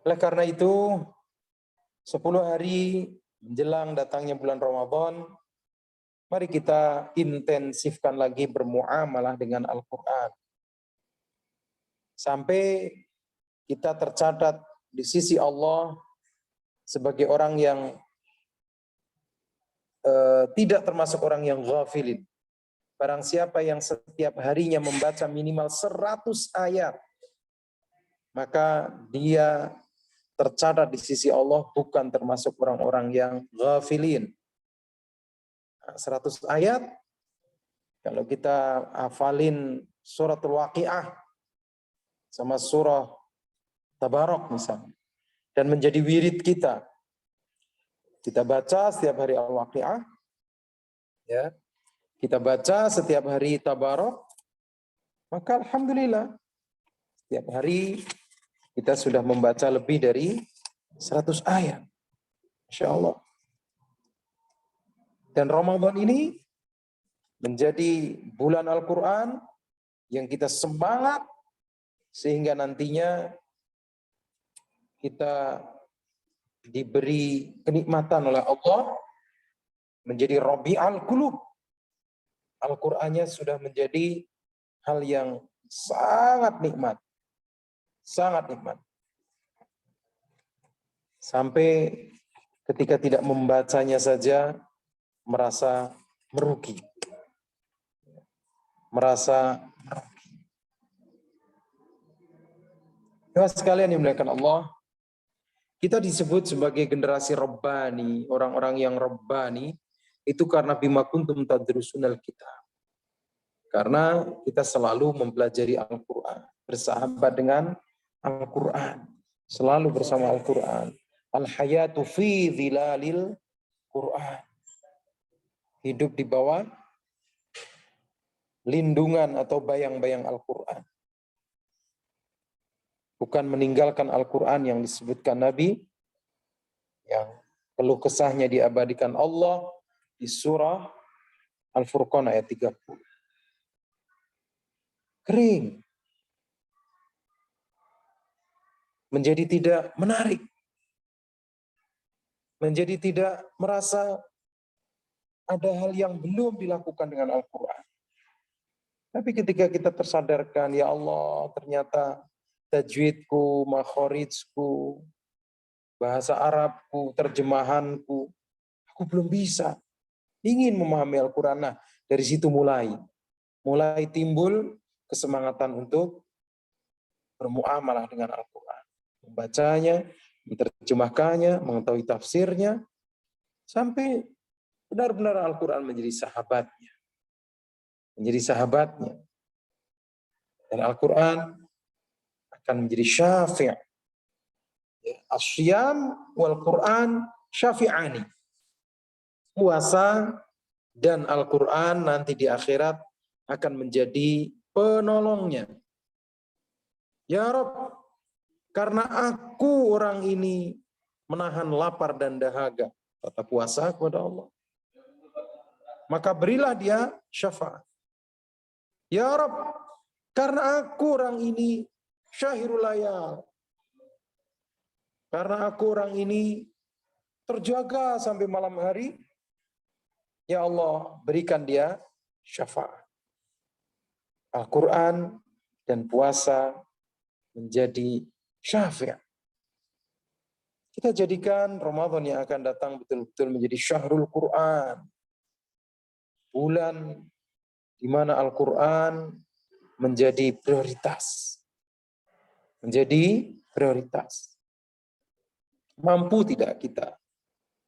Speaker 4: Oleh karena itu, 10 hari menjelang datangnya bulan Ramadan, mari kita intensifkan lagi bermuamalah dengan Al-Quran. Sampai kita tercatat di sisi Allah sebagai orang yang tidak termasuk orang yang ghafilin. Barang siapa yang setiap harinya membaca minimal 100 ayat, maka dia tercatat di sisi Allah bukan termasuk orang-orang yang ghafilin. 100 ayat, kalau kita hafalin suratul Waqiah sama surah Tabarok misalnya, dan menjadi wirid kita baca setiap hari Al-Waqiah, ya, kita baca setiap hari Tabarok, maka alhamdulillah setiap hari kita sudah membaca lebih dari 100 ayat. Masya Allah. Dan Ramadan ini menjadi bulan Al-Quran yang kita semangat sehingga nantinya kita diberi kenikmatan oleh Allah menjadi Rabi'al Qulub. Al-Qur'annya sudah menjadi hal yang sangat nikmat. Sangat nikmat. Sampai ketika tidak membacanya saja merasa merugi. Merasa merugi. Ya sekalian yang dimuliakan Allah, kita disebut sebagai generasi Rabbani, orang-orang yang Rabbani, itu karena bima kuntum tadrusunal kitab. Karena kita selalu mempelajari Al-Quran, bersahabat dengan Al-Quran, selalu bersama Al-Quran. Al-hayatu fi dhilalil Quran. Hidup di bawah lindungan atau bayang-bayang Al-Quran. Bukan meninggalkan Al-Quran yang disebutkan Nabi, yang keluh kesahnya diabadikan Allah di surah Al-Furqan ayat 30. Kering. Menjadi tidak menarik. menjadi tidak merasa ada hal yang belum dilakukan dengan Al-Quran. Tapi ketika kita tersadarkan, ya Allah, ternyata tajwidku, makhorijku, bahasa Arabku, terjemahanku, aku belum bisa. Ingin memahami Al-Quran. Nah, dari situ mulai timbul kesemangatan untuk bermuamalah dengan Al-Quran. Membacanya, menerjemahkannya, mengetahui tafsirnya, sampai benar-benar Al-Quran menjadi sahabatnya. Dan Al-Quran akan menjadi syafi'. As-siyam wal Quran syafi'ani. Puasa dan Al-Quran nanti di akhirat akan menjadi penolongnya. Ya Rabb, karena aku orang ini menahan lapar dan dahaga, kata puasa kepada Allah, maka berilah dia syafaat. Ya Rabb, karena aku orang ini syahirul layal, karena aku orang ini terjaga sampai malam hari, ya Allah, berikan dia syafaat. Al-Quran dan puasa menjadi syafi'at. Kita jadikan Ramadan yang akan datang betul-betul menjadi syahrul Quran. Bulan di mana Al-Quran menjadi prioritas. Mampu tidak kita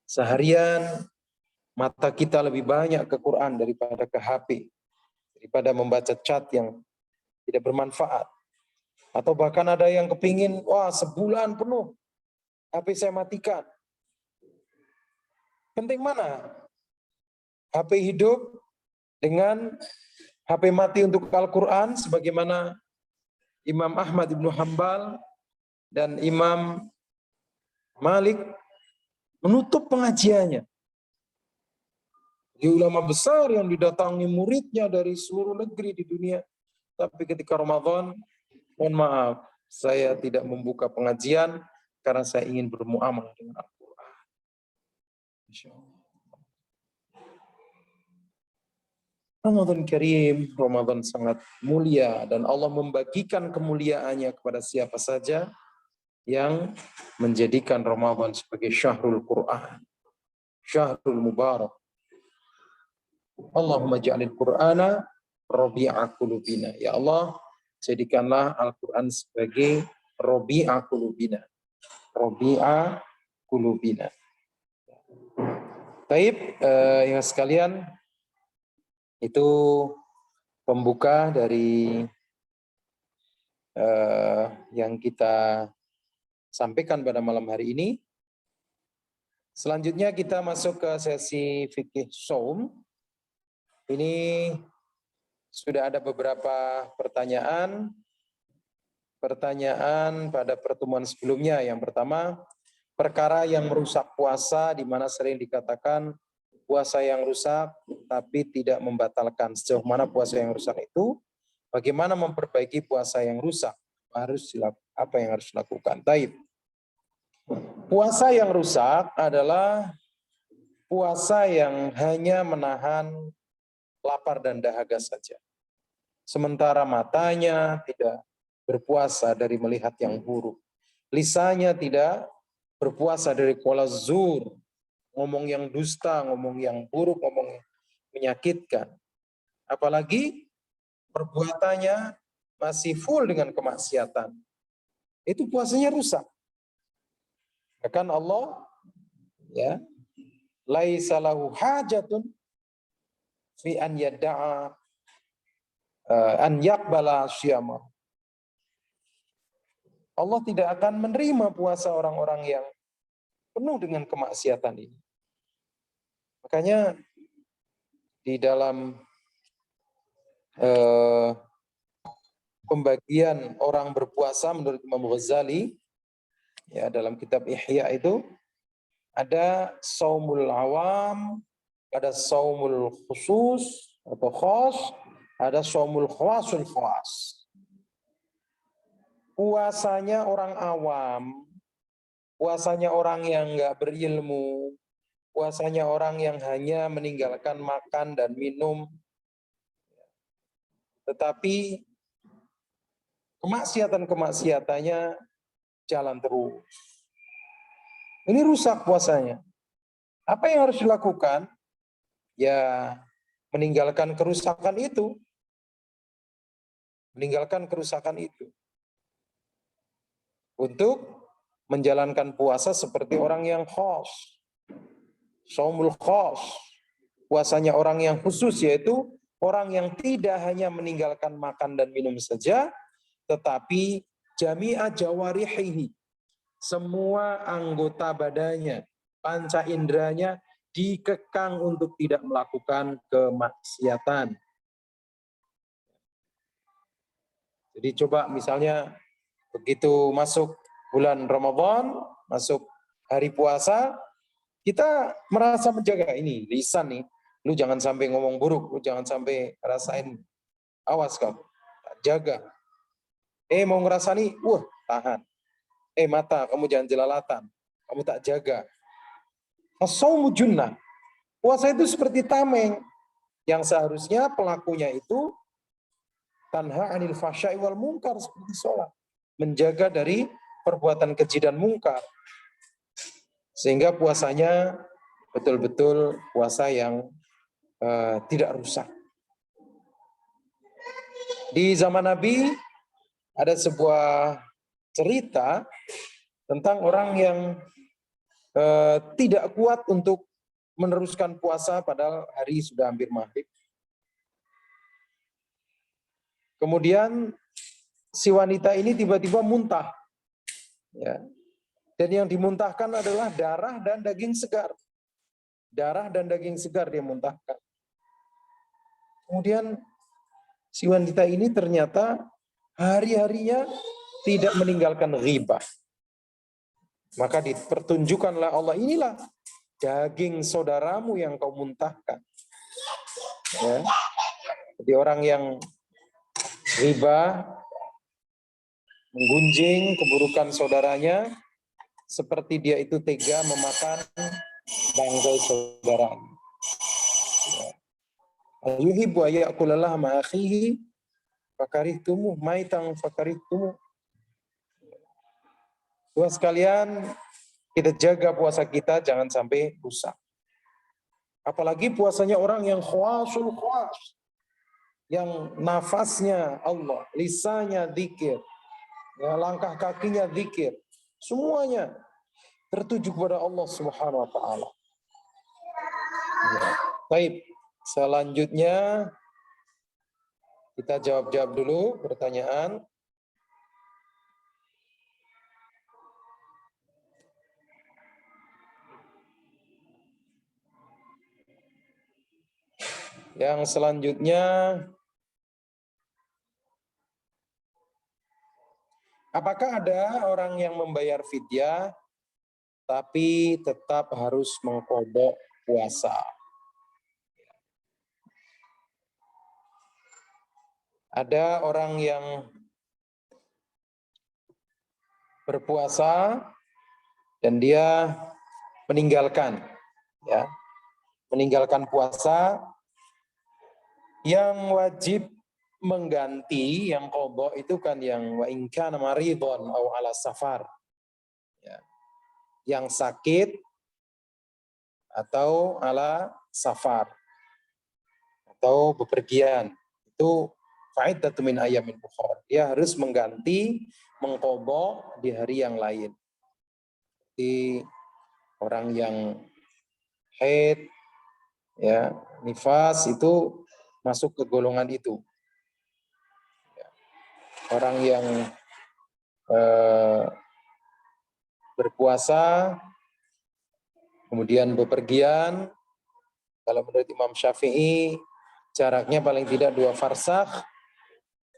Speaker 4: seharian mata kita lebih banyak ke Quran daripada ke HP, daripada membaca chat yang tidak bermanfaat. Atau bahkan ada yang kepingin, wah sebulan penuh HP saya matikan. Penting mana? HP hidup dengan HP mati untuk Al-Quran, sebagaimana Imam Ahmad Ibn Hanbal dan Imam Malik menutup pengajiannya. Di ulama besar yang didatangi muridnya dari seluruh negeri di dunia. Tapi ketika Ramadan, mohon maaf, saya tidak membuka pengajian karena saya ingin bermuamalah dengan Al-Quran. Insyaallah. Ramadan Karim, Ramadan sangat mulia, dan Allah membagikan kemuliaannya kepada siapa saja yang menjadikan Ramadan sebagai syahrul Quran, syahrul mubarak. Allahumma ja'alil Qur'ana rabi'a qulubina. Ya Allah, jadikanlah Al-Quran sebagai rabi'a qulubina. Rabi'a qulubina. Baik, ya sekalian, itu pembuka dari yang kita sampaikan pada malam hari ini. Selanjutnya kita masuk ke sesi fikih shaum. Ini sudah ada beberapa pertanyaan pada pertemuan sebelumnya. Yang pertama, perkara yang merusak puasa, di mana sering dikatakan puasa yang rusak tapi tidak membatalkan. Sejauh mana puasa yang rusak itu? Bagaimana memperbaiki puasa yang rusak? Apa yang harus dilakukan? Taib. Puasa yang rusak adalah puasa yang hanya menahan lapar dan dahaga saja. Sementara matanya tidak berpuasa dari melihat yang buruk. Lisannya tidak berpuasa dari qala zur, ngomong yang dusta, ngomong yang buruk, ngomong yang menyakitkan. Apalagi perbuatannya masih full dengan kemaksiatan. Itu puasanya rusak. Bahkan Allah, ya, laisa lahu hajatun fi an yada'a an yaqbala syiyama. Allah tidak akan menerima puasa orang-orang yang penuh dengan kemaksiatan ini. Makanya di dalam pembagian orang berpuasa menurut Imam Ghazali, ya, dalam kitab Ihya itu ada saumul awam, ada saumul khusus atau khas, ada saumul khawasul khas. Puasanya orang awam puasanya orang yang nggak berilmu, puasanya orang yang hanya meninggalkan makan dan minum, tetapi kemaksiatan-kemaksiatannya jalan terus. Ini rusak puasanya. Apa yang harus dilakukan? Ya, meninggalkan kerusakan itu. Meninggalkan kerusakan itu. Untuk menjalankan puasa seperti orang yang khos. Shaumul khos. Puasanya orang yang khusus, yaitu orang yang tidak hanya meninggalkan makan dan minum saja, tetapi jami'a jawarihihi, semua anggota badannya, panca inderanya dikekang untuk tidak melakukan kemaksiatan. Jadi coba misalnya begitu masuk bulan Ramadan, masuk hari puasa, kita merasa menjaga ini lisan nih, lu jangan sampai ngomong buruk, lu jangan sampai rasain, awas kau, jaga. Mau ngerasa nih, wah tahan. Mata, kamu jangan jelalatan, kamu tak jaga. As-shaumu junnah. Puasa itu seperti tameng, yang seharusnya pelakunya itu tanha anil fahsya'i wal munkar, seperti sholat. Menjaga dari perbuatan keji dan mungkar. Sehingga puasanya betul-betul puasa yang tidak rusak. Di zaman Nabi ada sebuah cerita tentang orang yang tidak kuat untuk meneruskan puasa padahal hari sudah hampir maghrib. Kemudian si wanita ini tiba-tiba muntah. Ya. Dan yang dimuntahkan adalah darah dan daging segar. Darah dan daging segar dia muntahkan. Kemudian si wanita ini ternyata hari-harinya tidak meninggalkan ghibah. Maka dipertunjukkanlah Allah, inilah daging saudaramu yang kau muntahkan. Ya. Jadi orang yang ghibah, menggunjing keburukan saudaranya, seperti dia itu tega memakan bangkai saudaranya. Yuhibbu ayyakula lahma akhihi fakarihtumu maitan fakarihtumu. Tuhan sekalian, kita jaga puasa kita jangan sampai rusak. Apalagi puasanya orang yang khawasul khawas, yang nafasnya Allah, lisannya zikir, ya, langkah kakinya zikir, semuanya tertuju kepada Allah Subhanahu wa taala. Ya. Baik, selanjutnya kita jawab-jawab dulu pertanyaan. Yang selanjutnya, apakah ada orang yang membayar fidyah tapi tetap harus mengqadha puasa? Ada orang yang berpuasa dan dia meninggalkan, ya, meninggalkan puasa, yang wajib mengganti yang qadha itu kan yang wa in kana maridhan aw ala safar, ya, yang sakit atau ala safar atau bepergian, itu fa'iddatu min ayyamin ukhra. Dia harus mengganti, mengqadha di hari yang lain. Di orang yang haid, ya, nifas itu masuk ke golongan itu. Orang yang berpuasa kemudian bepergian, kalau menurut Imam Syafi'i jaraknya paling tidak 2 farsakh,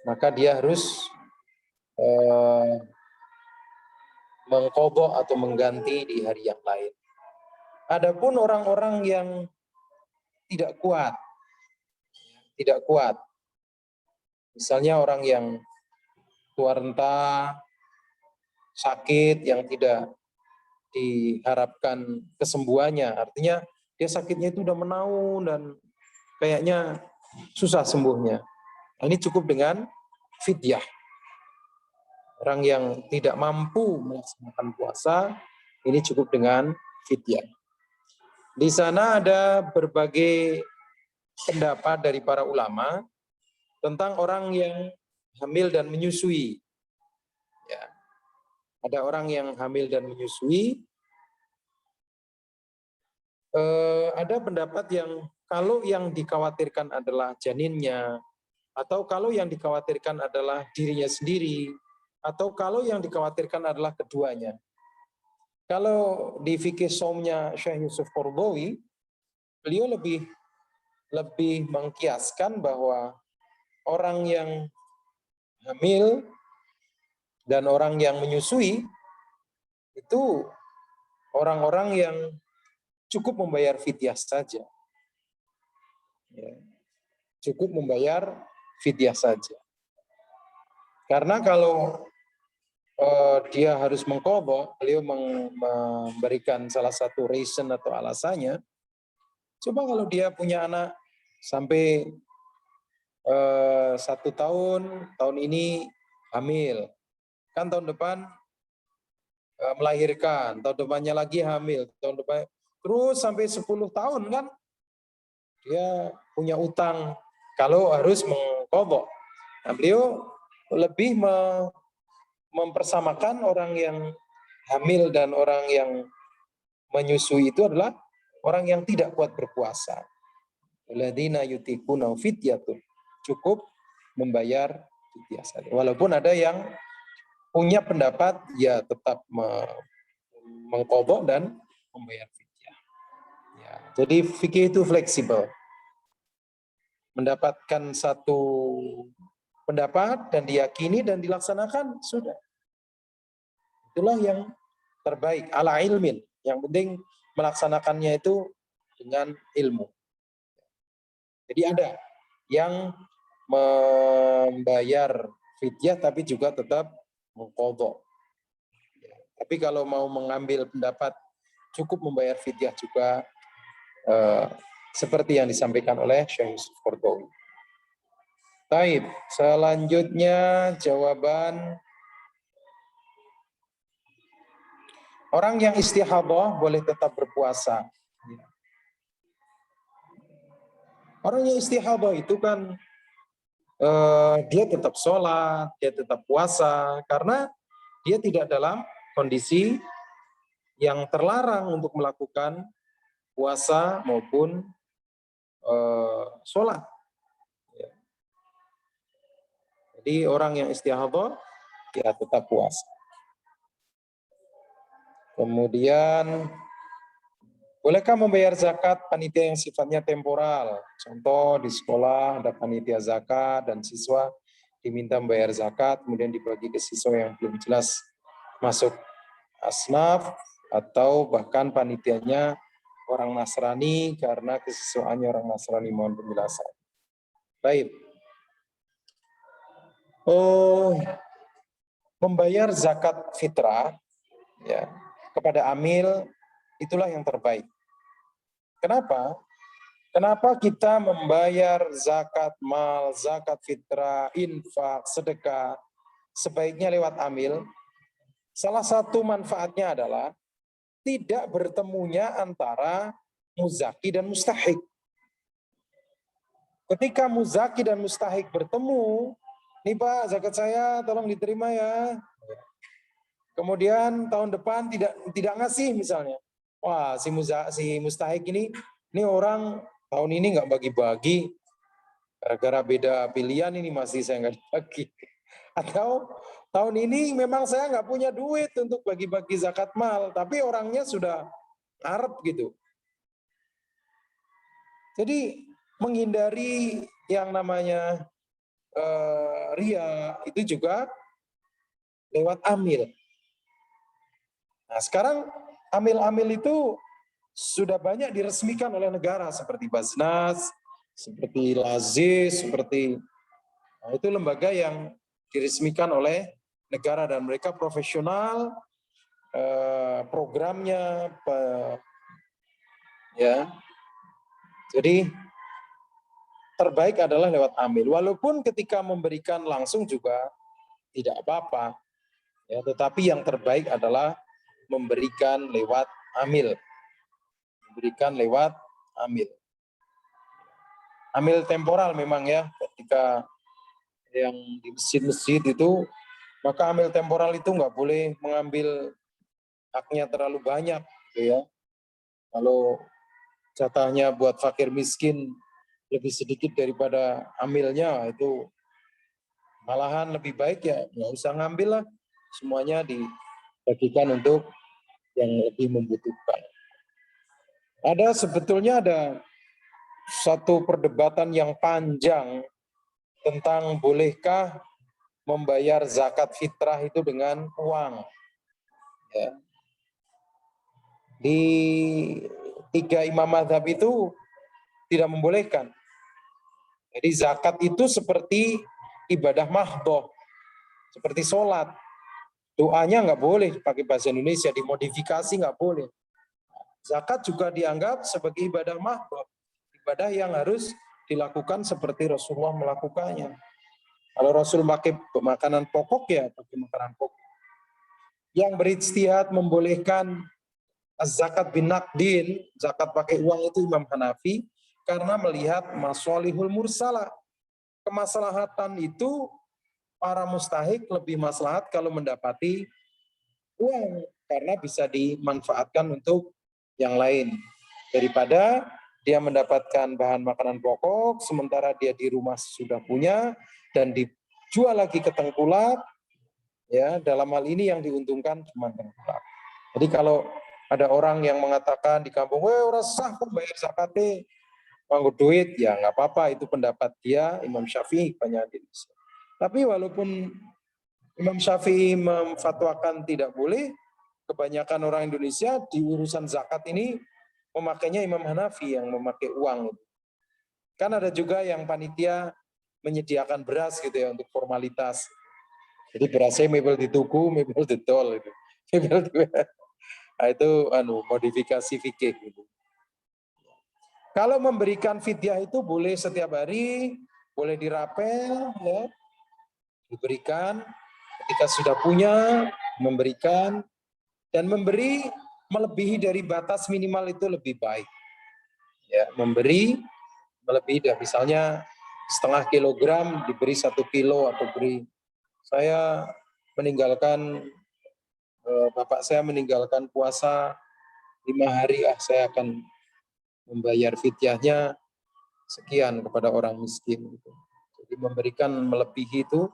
Speaker 4: maka dia harus mengqadha atau mengganti di hari yang lain. Adapun orang-orang yang tidak kuat, misalnya orang yang tua renta, sakit, yang tidak diharapkan kesembuhannya. Artinya dia sakitnya itu udah menaun dan kayaknya susah sembuhnya. Ini cukup dengan fidyah. Orang yang tidak mampu melaksanakan puasa, ini cukup dengan fidyah. Di sana ada berbagai pendapat dari para ulama tentang orang yang hamil dan menyusui. Ya. Ada orang yang hamil dan menyusui. Ada pendapat yang kalau yang dikhawatirkan adalah janinnya, atau kalau yang dikhawatirkan adalah dirinya sendiri, atau kalau yang dikhawatirkan adalah keduanya. Kalau di fikih shaumnya Syekh Yusuf Qaradawi, beliau lebih mengkiaskan bahwa orang yang hamil dan orang yang menyusui itu orang-orang yang cukup membayar fidyah saja. Ya. Cukup membayar fidyah saja. Karena kalau dia harus mengqadha, beliau memberikan salah satu reason atau alasannya. Coba kalau dia punya anak sampai 1 tahun ini hamil, kan tahun depan melahirkan, tahun depannya lagi hamil, tahun depan terus sampai 10 tahun kan dia punya utang kalau harus mengqadha. Nah, beliau lebih mempersamakan orang yang hamil dan orang yang menyusui itu adalah orang yang tidak kuat berpuasa. Alladzina yutiquna fidyatun. Cukup membayar fidyah saja. Walaupun ada yang punya pendapat ya tetap mengqadha dan membayar fidyah. Ya, jadi fikih itu fleksibel. Mendapatkan satu pendapat dan diyakini dan dilaksanakan sudah. Itulah yang terbaik ala ilmin. Yang penting melaksanakannya itu dengan ilmu. Jadi ada yang membayar fidyah tapi juga tetap mengqadha. Tapi kalau mau mengambil pendapat cukup membayar fidyah juga seperti yang disampaikan oleh Syekh Yusuf Qaradawi. Baik, selanjutnya jawaban orang yang istihadhah boleh tetap berpuasa. Orang yang istihadhah itu kan dia tetap sholat, dia tetap puasa karena dia tidak dalam kondisi yang terlarang untuk melakukan puasa maupun sholat. Jadi orang yang istihadhah ya tetap puasa. Kemudian bolehkah membayar zakat panitia yang sifatnya temporal? Contoh di sekolah ada panitia zakat dan siswa diminta membayar zakat kemudian dibagi ke siswa yang belum jelas masuk asnaf atau bahkan panitianya orang Nasrani karena kesiswaannya orang Nasrani. Mohon penjelasan. Baik. Membayar zakat fitrah ya kepada amil itulah yang terbaik. Kenapa? Kenapa kita membayar zakat mal, zakat fitrah, infak, sedekah sebaiknya lewat amil? Salah satu manfaatnya adalah tidak bertemunya antara muzaki dan mustahik. Ketika muzaki dan mustahik bertemu, nih Pak, zakat saya tolong diterima ya. Kemudian tahun depan tidak ngasih misalnya. Wah, si mustahik ini orang tahun ini nggak bagi-bagi. Gara-gara beda pilihan ini masih saya nggak dibagi. Atau tahun ini memang saya nggak punya duit untuk bagi-bagi zakat mal, tapi orangnya sudah ngarep gitu. Jadi menghindari yang namanya ria itu juga lewat amil. Nah sekarang amil-amil itu sudah banyak diresmikan oleh negara seperti Basnas, seperti Lazis, seperti itu lembaga yang diresmikan oleh negara dan mereka profesional programnya, ya. Jadi terbaik adalah lewat amil. Walaupun ketika memberikan langsung juga tidak apa-apa, ya. Tetapi yang terbaik adalah memberikan lewat amil. Memberikan lewat amil. Amil temporal memang ya, ketika yang di masjid-masjid itu, maka amil temporal itu nggak boleh mengambil haknya terlalu banyak, gitu ya. Kalau jatahnya buat fakir miskin lebih sedikit daripada amilnya, itu malahan lebih baik ya nggak usah ngambil lah, semuanya dibagikan untuk yang lebih membutuhkan. Sebetulnya ada satu perdebatan yang panjang tentang bolehkah membayar zakat fitrah itu dengan uang. Ya. Di 3 imam mazhab itu tidak membolehkan. Jadi zakat itu seperti ibadah mahdhoh, seperti sholat. Doanya nggak boleh pakai bahasa Indonesia, dimodifikasi nggak boleh. Zakat juga dianggap sebagai ibadah mahdhoh, ibadah yang harus dilakukan seperti Rasulullah melakukannya. Kalau Rasul pakai makanan pokok ya pakai makanan pokok. Yang berijtihad membolehkan zakat bin naqdin, zakat pakai uang itu Imam Hanafi, karena melihat masalihul mursalah. Kemaslahatan itu para mustahik lebih maslahat kalau mendapati uang, karena bisa dimanfaatkan untuk yang lain. Daripada dia mendapatkan bahan makanan pokok, sementara dia di rumah sudah punya, dan dijual lagi ke tengkulak, ya dalam hal ini yang diuntungkan cuma tengkulak. Jadi kalau ada orang yang mengatakan di kampung, weh orang sah kok bayar zakatnya, nganggo duit, ya nggak apa-apa, itu pendapat dia, Imam Syafi'i banyak di Indonesia. Tapi walaupun Imam Syafi'i memfatwakan tidak boleh, kebanyakan orang Indonesia di urusan zakat ini memakainya Imam Hanafi yang memakai uang. Kan ada juga yang panitia menyediakan beras gitu ya untuk formalitas. Jadi berasnya mebel di tuku, mebel di tol itu. Nah, itu modifikasi fikih gitu. Kalau memberikan fidyah itu boleh setiap hari, boleh dirapel, ya, diberikan ketika sudah punya, memberikan, dan memberi melebihi dari batas minimal itu lebih baik. Ya, memberi melebihi dari misalnya setengah kilogram diberi 1 kilo atau beri. Saya meninggalkan bapak saya meninggalkan puasa 5 hari, saya akan membayar fidyahnya sekian kepada orang miskin. Jadi memberikan melebihi itu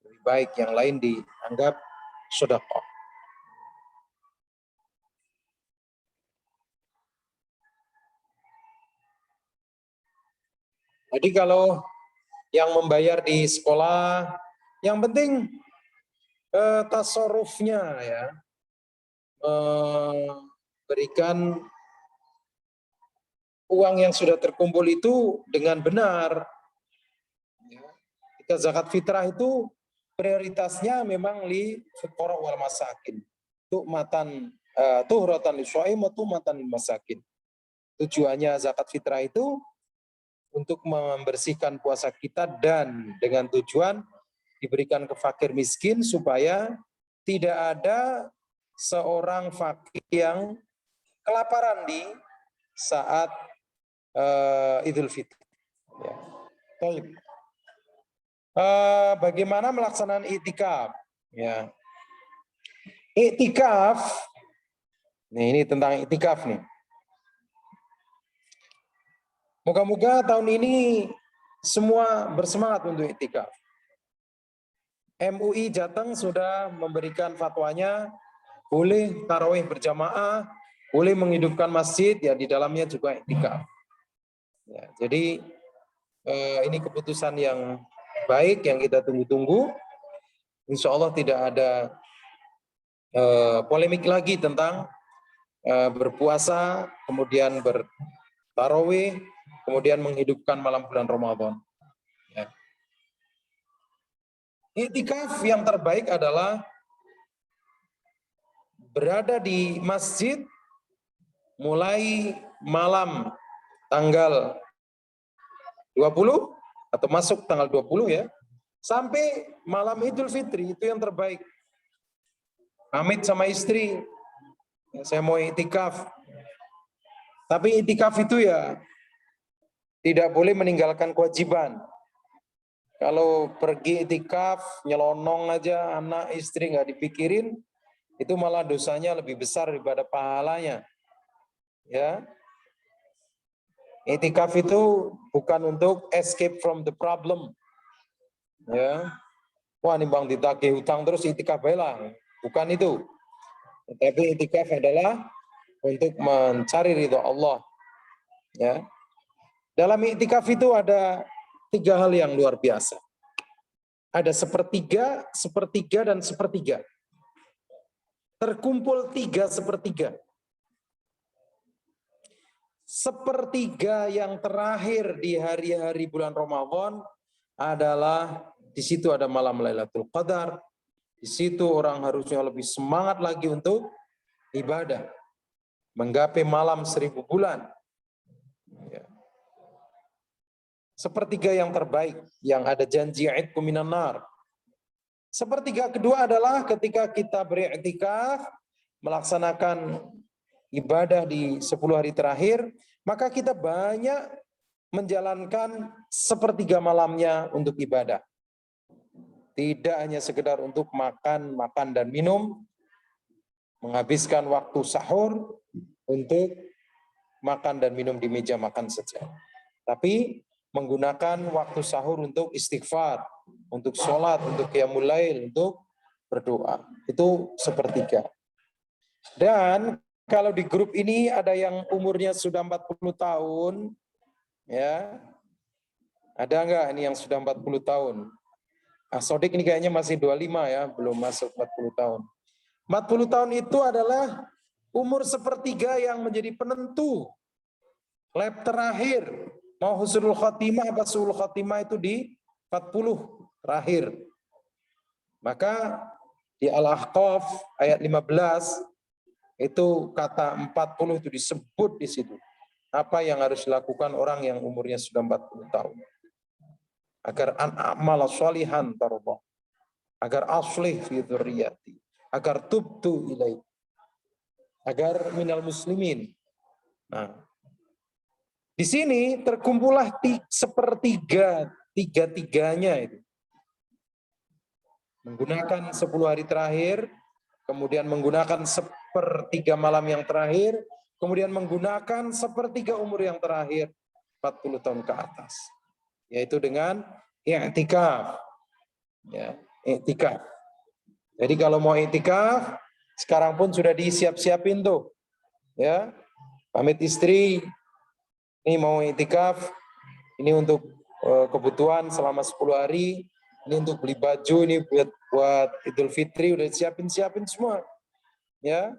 Speaker 4: lebih baik, yang lain dianggap sedekah. Jadi kalau yang membayar di sekolah, yang penting tasarrufnya ya, berikan uang yang sudah terkumpul itu dengan benar. Kita zakat fitrah itu prioritasnya memang li fuqara wal masakin. Tu'matan tuhratan lisyaim wa tu'matan lil masakin. Tujuannya zakat fitrah itu untuk membersihkan puasa kita dan dengan tujuan diberikan ke fakir miskin supaya tidak ada seorang fakir yang kelaparan di saat Idul Fitri. Ya. Bagaimana melaksanaan iktikaf? Ya. Iktikaf, ini tentang iktikaf nih. Moga-moga tahun ini semua bersemangat untuk iktikaf. MUI Jateng sudah memberikan fatwanya, boleh tarawih berjamaah, boleh menghidupkan masjid, ya di dalamnya juga iktikaf. Ya, jadi ini keputusan yang baik yang kita tunggu-tunggu. Insya Allah tidak ada polemik lagi tentang berpuasa, kemudian bertarawih, kemudian menghidupkan malam bulan Ramadan. Ya. Iktikaf yang terbaik adalah berada di masjid mulai malam tanggal 20 atau masuk tanggal 20 ya, sampai malam Idul Fitri, itu yang terbaik. Pamit sama istri, saya mau iktikaf. Tapi iktikaf itu ya tidak boleh meninggalkan kewajiban. Kalau pergi iktikaf, nyelonong aja, anak istri nggak dipikirin, itu malah dosanya lebih besar daripada pahalanya. Ya, iktikaf itu bukan untuk escape from the problem. Ya, wah nih bang ditagih hutang terus iktikaf lah, bukan itu. Tapi iktikaf adalah untuk mencari ridho Allah. Ya, dalam iktikaf itu ada 3 hal yang luar biasa. Ada sepertiga, sepertiga, dan sepertiga. Terkumpul 3/3. Sepertiga yang terakhir di hari-hari bulan Ramadan adalah di situ ada malam Lailatul Qadar. Di situ orang harusnya lebih semangat lagi untuk ibadah, menggapai malam 1000 bulan. Ya. Sepertiga yang terbaik, yang ada janji idku minan nar. Sepertiga kedua adalah ketika kita beriktikaf, melaksanakan ibadah di 10 hari terakhir, maka kita banyak menjalankan sepertiga malamnya untuk ibadah. Tidak hanya sekedar untuk makan dan minum, menghabiskan waktu sahur untuk makan dan minum di meja makan saja. Tapi menggunakan waktu sahur untuk istighfar, untuk sholat, untuk qiyamul lail, untuk berdoa. Itu sepertiga. Dan kalau di grup ini ada yang umurnya sudah 40 tahun, ya, ada enggak ini yang sudah 40 tahun? Sodik ini kayaknya masih 25 ya, belum masuk 40 tahun. 40 tahun itu adalah umur sepertiga yang menjadi penentu. Lab terakhir, mau husnul khotimah apa su'ul khotimah itu di 40 terakhir. Maka di Al-Ahqaf ayat 15, itu kata 40 itu disebut di situ. Apa yang harus dilakukan orang yang umurnya sudah 40 tahun. Agar amal sholihan tarba, agar aslih fi dzurriyyati, agar tubtu ilai, agar minal muslimin. Nah, di sini terkumpullah sepertiga, tiga-tiganya itu. Menggunakan 10 hari terakhir, kemudian menggunakan sepertiga malam yang terakhir, kemudian menggunakan sepertiga umur yang terakhir, 40 tahun ke atas. Yaitu dengan i'tikaf. Ya, i'tikaf. Jadi kalau mau i'tikaf, sekarang pun sudah disiap-siapin tuh. Ya. Pamit istri, ini mau i'tikaf, ini untuk kebutuhan selama 10 hari, ini untuk beli baju, ini buat Idul Fitri, udah siapin semua. Ya.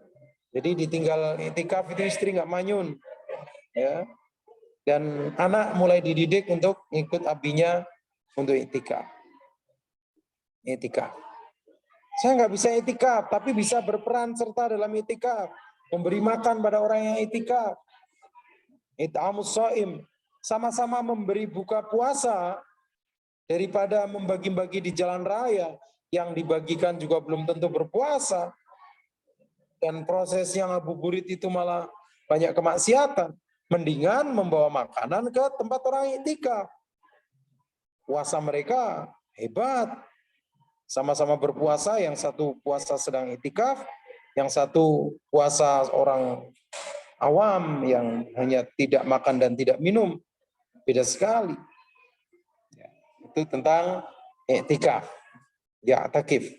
Speaker 4: Jadi ditinggal i'tikaf itu istri nggak manyun. Ya. Dan anak mulai dididik untuk ikut abinya untuk i'tikaf. I'tikaf. Saya nggak bisa i'tikaf, tapi bisa berperan serta dalam i'tikaf. Memberi makan pada orang yang i'tikaf. It'amus shaim. Sama-sama memberi buka puasa daripada membagi-bagi di jalan raya. Yang dibagikan juga belum tentu berpuasa. Dan proses yang ngabuburit itu malah banyak kemaksiatan. Mendingan membawa makanan ke tempat orang i'tikaf. Puasa mereka hebat. Sama-sama berpuasa, yang satu puasa sedang i'tikaf, yang satu puasa orang awam yang hanya tidak makan dan tidak minum. Beda sekali. Itu tentang i'tikaf. Ya, takif.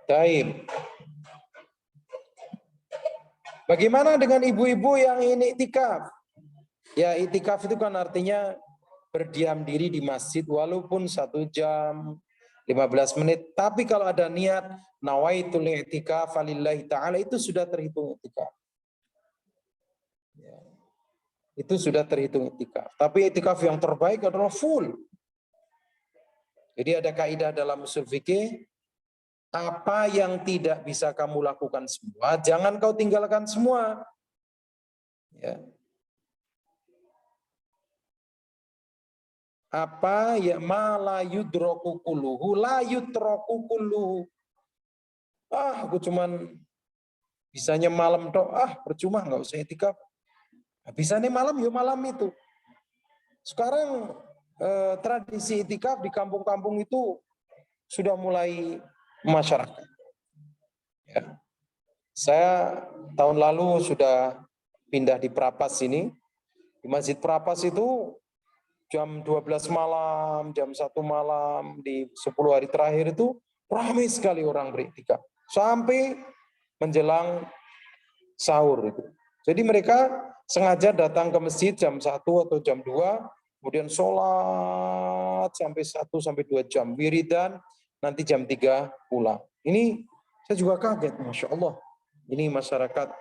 Speaker 4: Taib. Bagaimana dengan ibu-ibu yang ini i'tikaf? Ya, i'tikaf itu kan artinya berdiam diri di masjid walaupun 1 jam, 15 menit. Tapi kalau ada niat nawaitul i'tikaf lillahi ta'ala, itu sudah terhitung i'tikaf. Ya. itu sudah terhitung itikaf. Tapi itikaf yang terbaik adalah full. Jadi ada kaidah dalam usul fikih, apa yang tidak bisa kamu lakukan semua, jangan kau tinggalkan semua. Ya. Apa ya la yudroku kulluhu la yutroku kulluhu. Aku cuman bisanya malam toh, percuma nggak usah itikaf. Bisanya malam ya malam itu. Sekarang tradisi itikaf di kampung-kampung itu sudah mulai masyarakat. Ya. Saya tahun lalu sudah pindah di Prapas ini. Di Masjid Prapas itu jam 12 malam, jam 1 malam, di 10 hari terakhir itu ramai sekali orang beriktikaf. Sampai menjelang sahur itu. Jadi mereka sengaja datang ke masjid jam 1 atau jam 2, kemudian sholat sampai 1-2 jam, wiridan, nanti jam 3 pulang. Ini saya juga kaget, Masya Allah. Ini masyarakat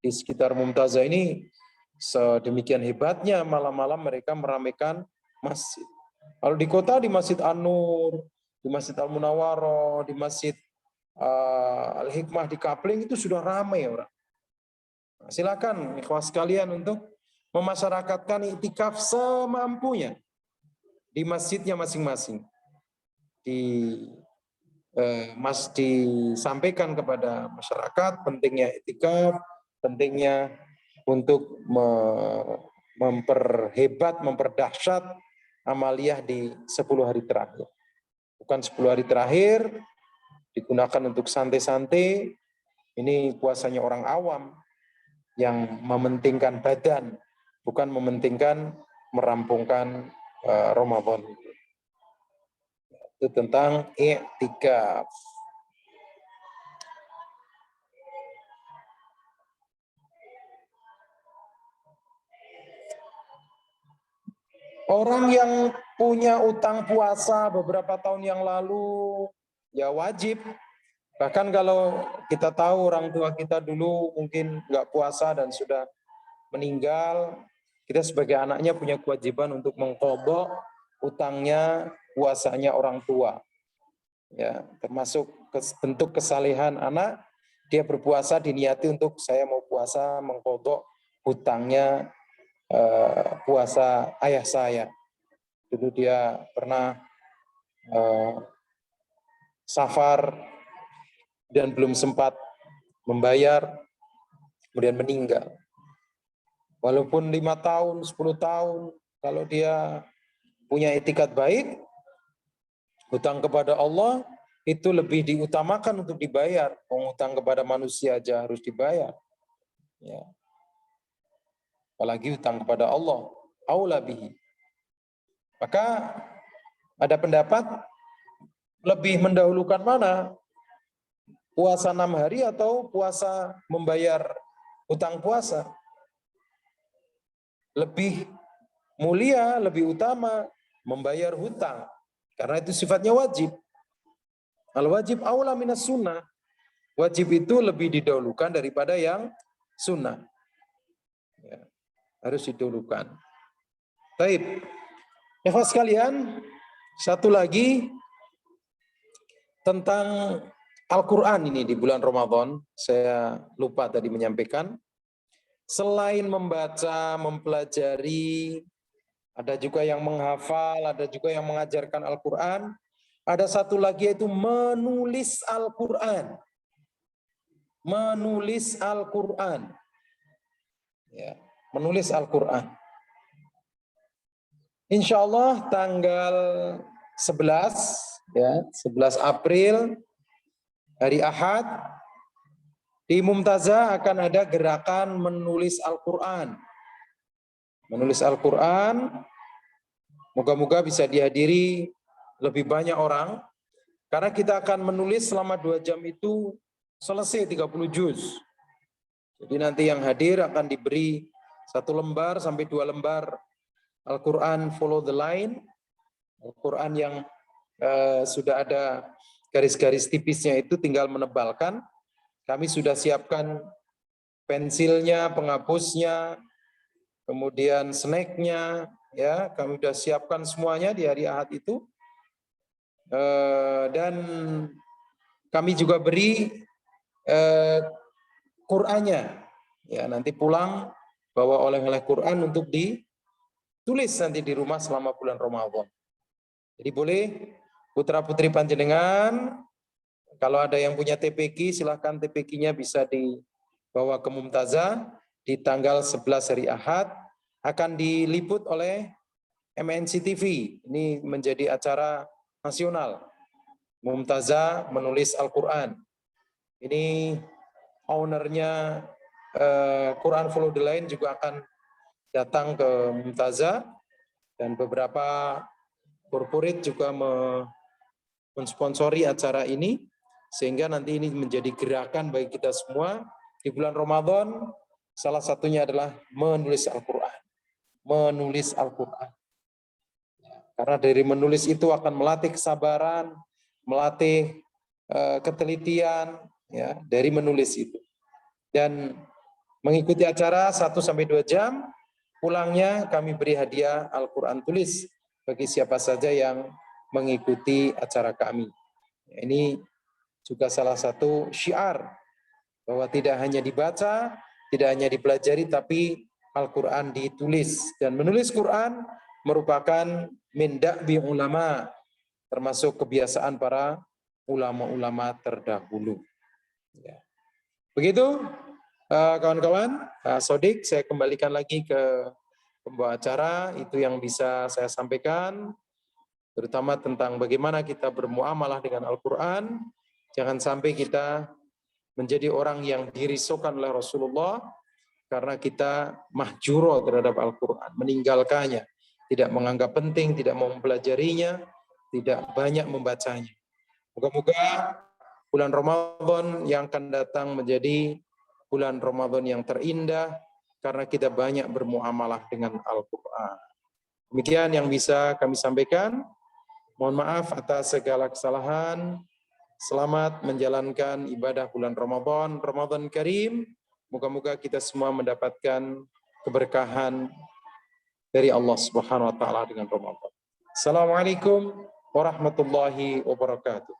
Speaker 4: di sekitar Mumtazah ini sedemikian hebatnya malam-malam mereka meramaikan masjid. Kalau di kota, di Masjid An-Nur, di Masjid Al-Munawwaroh, di Masjid Al-Hikmah di Kapling itu sudah ramai orang. Nah, silakan ikhwah sekalian untuk memasyarakatkan iktikaf semampunya di masjidnya masing-masing. Disampaikan kepada masyarakat pentingnya iktikaf, pentingnya untuk memperhebat, memperdahsyat amaliyah di 10 hari terakhir. Bukan 10 hari terakhir digunakan untuk santai-santai. Ini puasanya orang awam yang mementingkan badan, bukan mementingkan merampungkan Ramadan. Itu tentang i'tikaf. Orang yang punya utang puasa beberapa tahun yang lalu, ya wajib. Bahkan kalau kita tahu orang tua kita dulu mungkin nggak puasa dan sudah meninggal, kita sebagai anaknya punya kewajiban untuk mengqadha utangnya, puasanya orang tua. Ya, termasuk bentuk kesalehan anak, dia berpuasa diniati untuk saya mau puasa mengqadha hutangnya puasa ayah saya. Dulu dia pernah safar dan belum sempat membayar, kemudian meninggal. Walaupun 5 tahun, 10 tahun, kalau dia punya etikat baik, hutang kepada Allah itu lebih diutamakan untuk dibayar. Hutang kepada manusia aja harus dibayar. Ya. Apalagi hutang kepada Allah, aula bihi. Maka ada pendapat lebih mendahulukan mana? Puasa 6 hari atau puasa membayar hutang puasa? Lebih mulia, lebih utama membayar hutang. Karena itu sifatnya wajib. Al-wajib aula minas sunnah. Wajib itu lebih didahulukan daripada yang sunnah. Ya, harus didahulukan. Baik. Ikhwas sekalian, satu lagi tentang Al-Quran ini di bulan Ramadan. Saya lupa tadi menyampaikan. Selain membaca, mempelajari, ada juga yang menghafal, ada juga yang mengajarkan Al-Quran. Ada satu lagi yaitu menulis Al-Quran. Menulis Al-Quran. Ya, menulis Al-Quran. Insya Allah tanggal 11, ya, 11 April, hari Ahad, di Mumtazah akan ada gerakan menulis Al-Quran. Menulis Al-Quran, moga-moga bisa dihadiri lebih banyak orang, karena kita akan menulis selama 2 jam itu selesai 30 juz. Jadi nanti yang hadir akan diberi 1 lembar sampai 2 lembar Al-Quran follow the line, Al-Quran yang sudah ada garis-garis tipisnya itu tinggal menebalkan. Kami sudah siapkan pensilnya, penghapusnya, kemudian snacknya, ya kami sudah siapkan semuanya di hari Ahad itu. Dan kami juga beri Qur'annya, ya nanti pulang bawa oleh-oleh Quran untuk ditulis nanti di rumah selama bulan Ramadan. Jadi boleh putra-putri panjenengan, kalau ada yang punya TPQ, silahkan TPQ-nya bisa dibawa ke Mumtazah di tanggal 11 hari Ahad, akan diliput oleh MNC TV. Ini menjadi acara nasional. Mumtazah menulis Al-Quran. Ini ownernya Quran Follow the Line juga akan datang ke Mumtazah, dan beberapa corporate juga mensponsori acara ini, sehingga nanti ini menjadi gerakan bagi kita semua di bulan Ramadan. Salah satunya adalah menulis Al-Quran. Menulis Al-Quran. Karena dari menulis itu akan melatih kesabaran, melatih ketelitian, ya, dari menulis itu. Dan mengikuti acara 1-2 jam, pulangnya kami beri hadiah Al-Quran tulis bagi siapa saja yang mengikuti acara kami. Ini juga salah satu syiar bahwa tidak hanya dibaca, tidak hanya dipelajari, tapi Al-Quran ditulis. Dan menulis Quran merupakan min da'bi ulama, termasuk kebiasaan para ulama-ulama terdahulu. Ya. Begitu kawan-kawan, Sodik, saya kembalikan lagi ke pembawa acara. Itu yang bisa saya sampaikan, terutama tentang bagaimana kita bermuamalah dengan Al-Quran. Jangan sampai kita menjadi orang yang dirisaukan oleh Rasulullah karena kita mahjuro terhadap Al-Quran, meninggalkannya, tidak menganggap penting, tidak mau mempelajarinya, tidak banyak membacanya. Moga-moga bulan Ramadan yang akan datang menjadi bulan Ramadan yang terindah karena kita banyak bermuamalah dengan Al-Quran. Demikian yang bisa kami sampaikan. Mohon maaf atas segala kesalahan. Selamat menjalankan ibadah bulan Ramadan, Ramadan Karim. Moga-moga kita semua mendapatkan keberkahan dari Allah Subhanahu wa taala dengan Ramadan. Assalamualaikum warahmatullahi wabarakatuh.